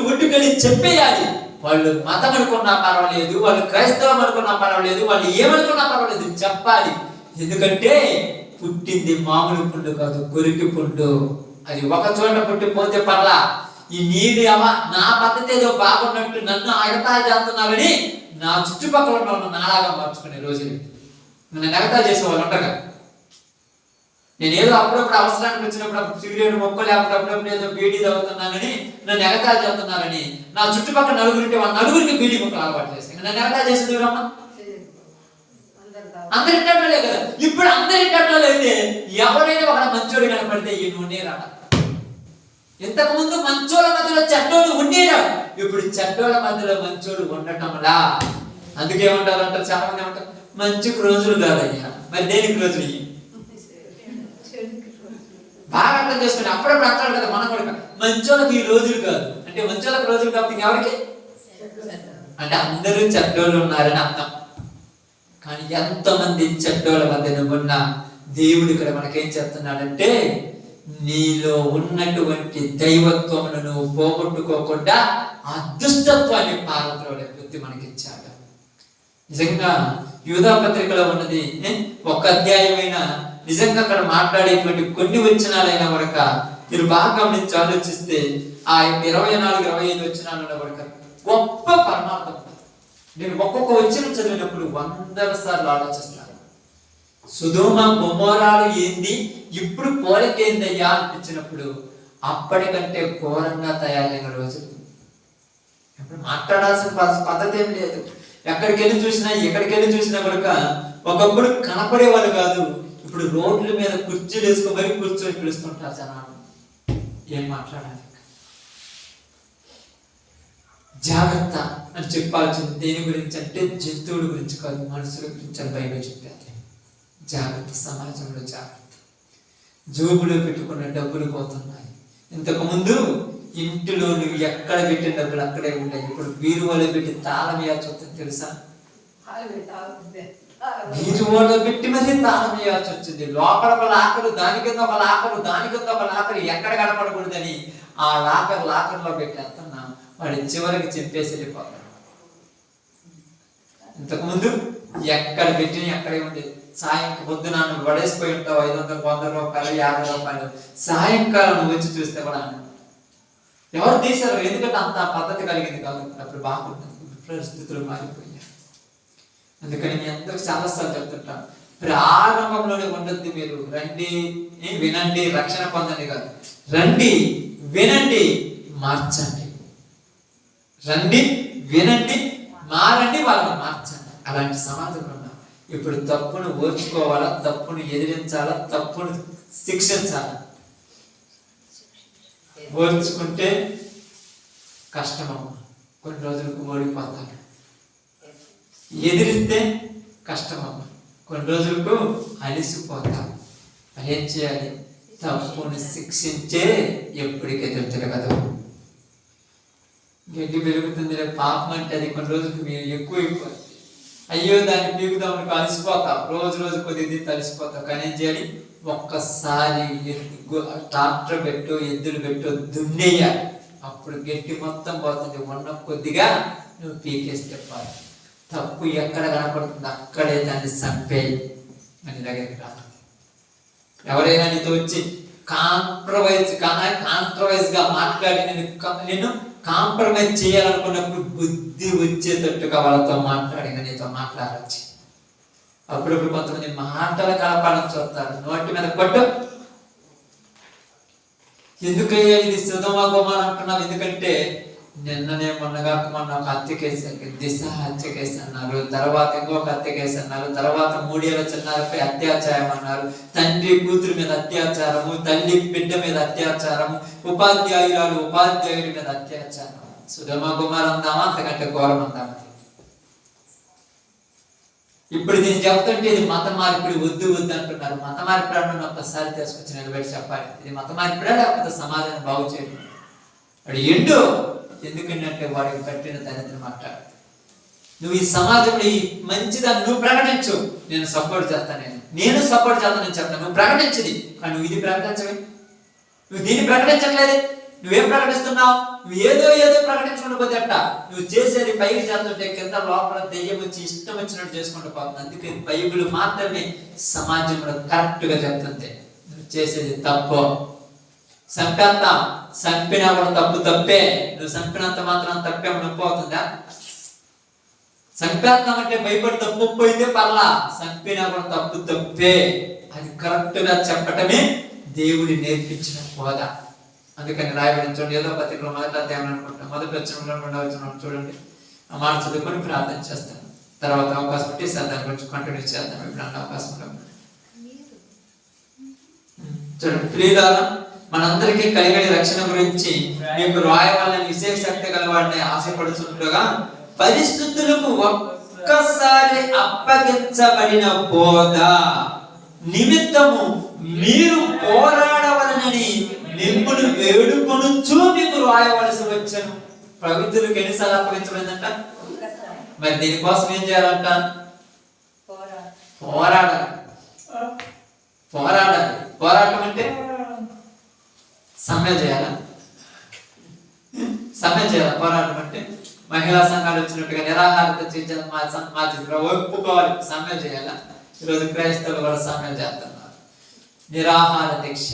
ఒడ్డుకెళ్ళి చెప్పేయాలి. వాళ్ళు మతం అనుకున్నా పర్వాలేదు, వాళ్ళు క్రైస్తవం అనుకున్నా పర్వాలేదు, వాళ్ళు ఏమనుకున్నా పర్వాలేదు, చెప్పాలి. ఎందుకంటే పుట్టింది మామూలు పుండు కాదు, కొరికి పుండు. అది ఒక చోట పుట్టిపోతే పర్లా, ఈ నీది నా పద్ధతి ఏదో బాగున్నట్టు నన్ను అగతా చేస్తున్నారని నా చుట్టుపక్కల ఉన్న నాలాగా మార్చుకునే రోజులు. నన్ను ఎగతా చేసేవాళ్ళు ఉంటారు. నేను ఏదో అప్పుడప్పుడు అవసరానికి వచ్చినప్పుడు సిగరెట్ మొక్క లేకపోతే అప్పుడప్పుడు ఏదో బీడీ తాగుతున్నానని నన్ను ఎగతా చేస్తున్నారని నా చుట్టుపక్కల నలుగురింటే వాళ్ళ నలుగురికి బీడీ మొక్కలు అలవాటు చేస్తాను. నన్ను ఎగతా చేసేది ఎవరమ్మా? అందరి ఇంటర్నోలే కదా. ఇప్పుడు అందరి ఇంటర్నోలు అయితే ఎవరైనా ఒక మంచోడు కనపడితే ఈ ఉండేరా. ఇంతకు ముందు మంచోళ్ళ మధ్యలో చెడ్డోడు ఉండేరా, ఇప్పుడు చెడ్డోళ్ళ మధ్యలో మంచోడు ఉండటంలా. అందుకే ఏమంటారు అంటారు, చాలా మంది ఏమంటారు, మంచికి రోజులు కాదయ్యా. మరి దేనికి రోజులు? బాగా అర్థం చేసుకుని అప్పుడప్పుడు అంటాడు కదా మన కూడా, మంచోళ్ళకి ఈ రోజులు కాదు అంటే మంచోళ్ళకి రోజులు కాబట్టి ఎవరికి అంటే అందరూ చెడ్డోళ్ళు ఉన్నారని అర్థం. కానీ ఎంతమంది చెడ్డోళ్ళ మధ్య ఉన్నా దేవుడు ఇక్కడ మనకేం చెప్తున్నాడంటే, నీలో ఉన్నటువంటి దైవత్వమును నువ్వు పోగొట్టుకోకుండా ఆ దుష్టత్వాన్ని పారద్రోలే బుద్ధి మనకిచ్చాడు. నిజంగా యూదా పత్రికలో ఉన్నది ఒక అధ్యాయమైన నిజంగా అక్కడ మాట్లాడేటువంటి కొన్ని వచనాలైన వరక మీరు బాగా గమనించి ఆలోచిస్తే ఆ 24-25 వచనాలలో వరక గొప్ప పరమార్థం. నేను ఒక్కొక్క వచనం చదివినప్పుడు 100 సార్లు ఆలోచిస్తాను. సొదొమ గొమొరాలు ఏంది, ఇప్పుడు పోలికేందయ్యా అనిపించినప్పుడు అప్పటికంటే ఘోరంగా తయారైన రోజులు. ఇప్పుడు మాట్లాడాల్సిన పద్ధతి ఏం లేదు. ఎక్కడికెళ్ళి చూసినా కనుక ఒకప్పుడు కనపడేవాళ్ళు కాదు, ఇప్పుడు రోడ్ల మీద కుర్చీలు వేసుకొని కూర్చొని పిలుస్తుంటారు జనాలు. ఏం మాట్లాడాలి? జాగ్రత్త అని చెప్పాల్సింది దేని గురించి అంటే జంతువుల గురించి కాదు, మనుషుల గురించి అని బైబిల్ చెప్పాలి. జాగ్రత్త, సమాజంలో జాగ్రత్త. జోబులో పెట్టుకున్న డబ్బులు పోతున్నాయి. ఇంతకు ముందు ఇంటిలో నువ్వు ఎక్కడ పెట్టిన డబ్బులు అక్కడే ఉంటాయి. ఇప్పుడు బీరువాలో పెట్టి తాళం వేయాల్సి వస్తుంది తెలుసా? బీరువాలో పెట్టి మరి తాళం వేయాల్సి వచ్చింది. లోపల ఒక లాకరు, దాని కింద ఒక లాకరు, దాని కింద ఒక లాకరు, ఎక్కడ కనపడకూడదని ఆ లాకర్లో పెట్టేస్తున్నాం. వాడి చివరికి చెప్పేసి వెళ్ళిపోతాడు. ఇంతకుముందు ఎక్కడ పెట్టిన అక్కడే ఉండేది. పొద్దున నువ్వు పడేసిపోయి ఉంటావు 500, 100 రూపాయలు, 50 రూపాయలు. సాయంకాలం నువ్వు వచ్చి చూస్తే కూడా ఎవరు తీశారు? ఎందుకంటే అంత పద్ధతి కలిగింది కాదు. అప్పుడు బాగుంటుంది, పరిస్థితులు మారిపోయాయి. అందుకని మీ అందరికి చాలాసార్లు చెప్తుంటాను, ప్రారంభంలోనే ఉండద్దు. మీరు రండి, వినండి, రక్షణ పొందండి కాదు, రండి, వినండి, మార్చండి. రండి, వినండి, మారండి, వాళ్ళని మార్చండి. అలాంటి సమాజంలో ఉన్నాం. ఇప్పుడు తప్పును ఓర్చుకోవాలా, తప్పును ఎదిరించాలా, తప్పును శిక్షించాలా. ఓర్చుకుంటే కష్టమమ్మ, కొన్ని రోజులకు ఓడిపోతాడు. ఎదిరిస్తే కష్టమమ్మ, కొన్ని రోజులకు అలిసిపోతాడు. ఏం చేయాలి? తప్పును శిక్షించే ఎప్పటికీ ఎదురు తిరగదు. గడ్డి పెరుగుతుంది పాపం అంటే అది కొన్ని రోజులకు మీరు ఎక్కువైపోతుంది. అయ్యో దాన్ని పీకుదామని అలసిపోతాం, రోజు కొద్దిగా తలిసిపోతాం. కానీ ఏం చేయాలి? ఒక్కసారి ట్రాక్టర్ పెట్టు, ఎద్దులు పెట్టు, దున్నేయాలి. అప్పుడు గట్టి మొత్తం పోతుంది. ఉన్న కొద్దిగా నువ్వు పీకేసి చెప్పాలి. తప్పు ఎక్కడ కనపడుతుంది అక్కడే దాన్ని చంపేయి అని దగ్గరికి రాదు. ఎవరైనా నీతో వచ్చి కాంప్రమైజ్ గా మాట్లాడి నేను కాంప్రమైజ్ చేయాలనుకున్నప్పుడు బుద్ధి వచ్చేటట్టుగా వాళ్ళతో మాట్లాడి నీతో మాట్లాడచ్చు. అప్పుడప్పుడు కొంతమంది మాటల కలపాలని చూస్తారు, నోటి మీద కొట్టు. ఎందుకయ్యా ఇది సొదొమ గొమొర అంటున్నావు? ఎందుకంటే నిన్ననే మొన్న ఒక హత్య కేసు, దిశ హత్య కేసు అన్నారు, తర్వాత ఇంకొక హత్య కేసు అన్నారు, తర్వాత 3 ఏళ్ల చిన్నారిపై అత్యాచారం అన్నారు, తండ్రి కూతురు మీద అత్యాచారము, తల్లి బిడ్డ మీద అత్యాచారము, ఉపాధ్యాయుడి మీద అత్యాచారం. సుధమ కుమార్ అందామా, అంతకంటే ఘోరం అందామా? ఇప్పుడు దీన్ని చెప్తుంటే ఇది మత మార్పిడి వద్దు అంటున్నారు. మత మార్పిడి అన్న ఒక్కసారి తీసుకొచ్చి నిలబెట్టి చెప్పాలి, ఇది మత మార్పిడా లేకపోతే సమాజాన్ని బాగు చేయడం? వాడు ఎండు ఎందుకంటే వాడికి కట్టిన దరిద్రం మాట్లాడు. నువ్వు ఈ సమాజంలో ఈ మంచిదాన్ని నువ్వు ప్రకటించు, నేను సపోర్ట్ చేస్తాను, నేను సపోర్ట్ చేస్తానని చెప్తాను. నువ్వు ప్రకటించది, కానీ నువ్వు ఇది ప్రకటించవే, నువ్వు దీన్ని ప్రకటించట్లేదు. నువ్వేం ప్రకటిస్తున్నావు? నువ్వు ఏదో ప్రకటించుకుంటూ పోతే అట్ట నువ్వు చేసేది పైకి చేస్తుంటే కింద లోపల దెయ్యం వచ్చి ఇష్టం వచ్చినట్టు చేసుకుంటూ పోతుంది. అందుకే బైబిల్ మాత్రమే సమాజంలో కరెక్ట్ గా చెప్తుంది. నువ్వు చేసేది తప్పు. చంపినా కూడా తప్పే. నువ్వు చంపినంత మాత్రం తప్పే నొప్పవుతుందా? చంపేస్తాం అంటే భయపడి తప్పు పోయితే పర్లా, చంపినా కూడా తప్పే. అది కరెక్ట్ గా చెప్పటమే దేవుడి నేర్పించిన హోదా. అందుకని రాయబడిన చూడండి, ఏదో పత్రికలో మొదటి అధ్యాయం అనుకుంటాం, మొదటి వచనంలో 2వ వచనం చూడండి. ఆ మాట చదువుకొని ప్రార్థన చేస్తాను, తర్వాత అవకాశం ఉంటే దాని గురించి కంటిన్యూ చేద్దాం. ఇప్పుడు అన్న అవకాశం చూడండి. ప్రియులారా, మనందరికీ కలిగిన రక్షణ గురించి మీకు రాయవాలని విశేష శక్తి గలవాడిని ఆశపడుతుండగా పరిస్థితులకు ఒక్కసారి అప్పగించబడిన బోధ నిమిత్తము మీరు పోరాడవలనని మిమ్మల్ని వేడుకొనుచు మీకు రాయవలసి వచ్చాను. ప్రవృత్తులకు ఎన్నిసార్లు అప్పగించబడిందంట? మరి దీనికోసం ఏం చేయాలంట? పోరాడాలి. పోరాటం అంటే సమ్మె చేయాలా? పోరాటం అంటే మహిళా సంఘాలు వచ్చినట్టుగా నిరాహారత చేయాలి, మా ఒప్పుకోవాలి, సమ్మె చేయాలా? ఈరోజు క్రైస్తవులు కూడా సమ్మె చేస్తున్నారు. నిరాహార దీక్ష,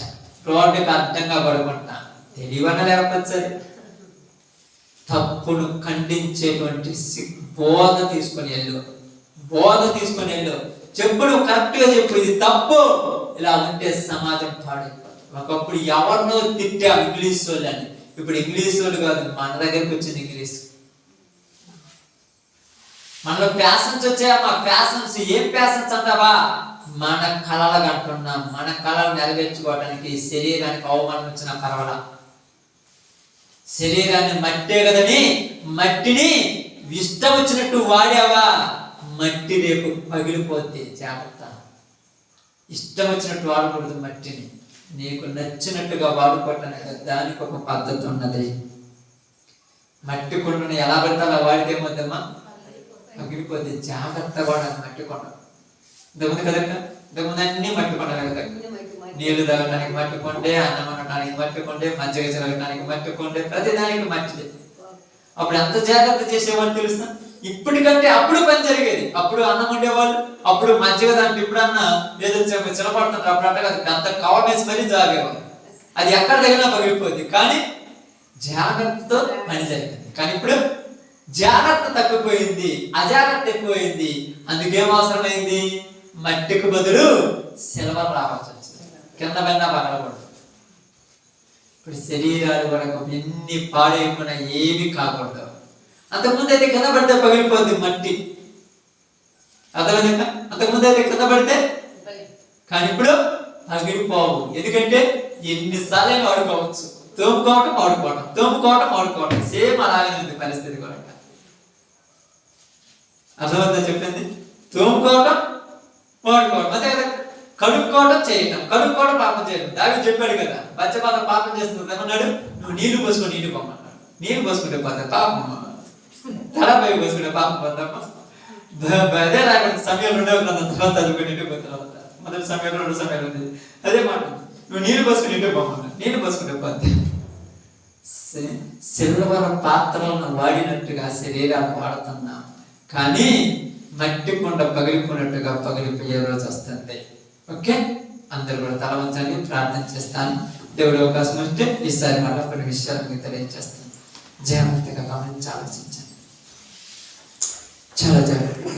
రోడ్డుకి అర్థంగా పడుకుంటా, తెలియవన లేకపోతే తప్పును ఖండించేటువంటి బోధ తీసుకొని వెళ్ళు. చెప్పు, నువ్వు కరెక్ట్ గా చెప్పు, ఇది తప్పు. ఇలా ఉంటే సమాజం పాడైపోతుంది. ఒకప్పుడు ఎవరినో తిట్టా ఇంగ్లీష్ వాళ్ళని, ఇప్పుడు ఇంగ్లీష్ వాళ్ళు కాదు, మన దగ్గరకు వచ్చింది ఇంగ్లీష్. మనలో ప్యాషన్స్ వచ్చాయమ్మా. ప్యాషన్స్ ఏం ప్యాషన్స్ అంటావా? మన కళలు కంటున్నాం. మన కళలు నెరవేర్చుకోవడానికి శరీరానికి అవమానం వచ్చిన పర్వాలా. శరీరాన్ని మట్టే కదని మట్టిని ఇష్టం వచ్చినట్టు వాడావా, మట్టి రేపు పగిలిపోతే జాగ్రత్త. ఇష్టం వచ్చినట్టు వాడకూడదు మట్టిని, నీకు నచ్చినట్టుగా వాడుకోవటానికి దానికి ఒక పద్ధతి ఉన్నది. మట్టి కొండను ఎలా పడితే అలా వాడితే ఏమవుతుందమ్మా? పగిలిపోతే. జాగ్రత్త కూడా మట్టి కొండ. ఇంతకుముందు కదండి, ఇంతకుముందు అన్ని మట్టి కొండలు కదా. నీళ్లు తాగడానికి మట్టి కొండే, అన్నం వండటానికి మట్టి కొండే, మజ్జిగ చదవడానికి మట్టి కొండే, ప్రతి దానికి మట్టిదే. అప్పుడు ఎంత జాగ్రత్త చేసేవాళ్ళు తెలుసా? ఇప్పటికంటే అప్పుడు పని జరిగేది. అప్పుడు అన్నం వండేవాళ్ళు, అప్పుడు మజ్జిగ దాంట్లో ఇప్పుడన్నా ఏదో చిలపడుతుంటారు. అప్పుడు అంటే అంత కవర్ వేసి మరీ జాగేవాళ్ళు. అది ఎక్కడ తగినా పగిలిపోద్ది, కానీ జాగ్రత్తతో పని జరిగింది. కానీ ఇప్పుడు జాగ్రత్త తగ్గిపోయింది, అజాగ్రత్త ఎక్కువైంది. అందుకేం అవసరమైంది? మట్టికి బదులు సిల్వర్ రావాల్సి వచ్చింది. కింద పైన పగలకూడదు. ఇప్పుడు శరీరాలు కూడా ఎన్ని పాడైపోయినా ఏమి కాకూడదు. అంతకుముందు అయితే కింద పడితే పగిలిపోద్ది మట్టి, అర్థమైందా? అంతకుముందు అయితే కింద పడితే, కానీ ఇప్పుడు పగిలిపోవు. ఎందుకంటే ఎన్నిసార్లు వాడుకోవచ్చు. తోముకోవటం సేమ్ అలాగే ఉంది పరిస్థితి కూడా. అర్థమవుతుందా చెప్పింది? తోముకోవటం, వాడుకోవటం, అంతే కదా. కడుక్కోవడం చేయటం, పాపం చేయడం. దావి చెప్పాడు కదా, పచ్చపాతం పాపం చేస్తుంది ఏమన్నాడు? నువ్వు నీళ్లు పోసుకొని నీళ్లు పొమ్మన్నాడు. నీళ్లు పోసుకుంటే పోతే పాపం, తలపై పోసుకుంటే పాపం పోతామా? అదే రాకుండా సమయం 2వ గ్రంథం తర్వాత చదువుకొని ఇంటికి పోతున్నావు. మొదటి సమయంలో 2 సమయాలు ఉంది. అదే మాట, నువ్వు నీళ్లు పోసుకుని ఇంటికి పొమ్మన్నాడు. నీళ్లు పోసుకుంటే పోతే. సిల్వర్ పాత్రలను వాడినట్టుగా శరీరాన్ని వాడుతున్నాం, కానీ మట్టి కొండ పగిలిపోయినట్టుగా పగిలిపోయే రోజు వస్తుంది. ఓకే, అందరూ కూడా తల వంచండి, ప్రార్థన చేస్తాను. దేవుడు అవకాశం ఉంటే ఈసారి మళ్ళీ కొన్ని విషయాలు మీకు తెలియజేస్తాను. జాగ్రత్తగా గమనించి ఆలోచించండి. చాలా జాగ్రత్త.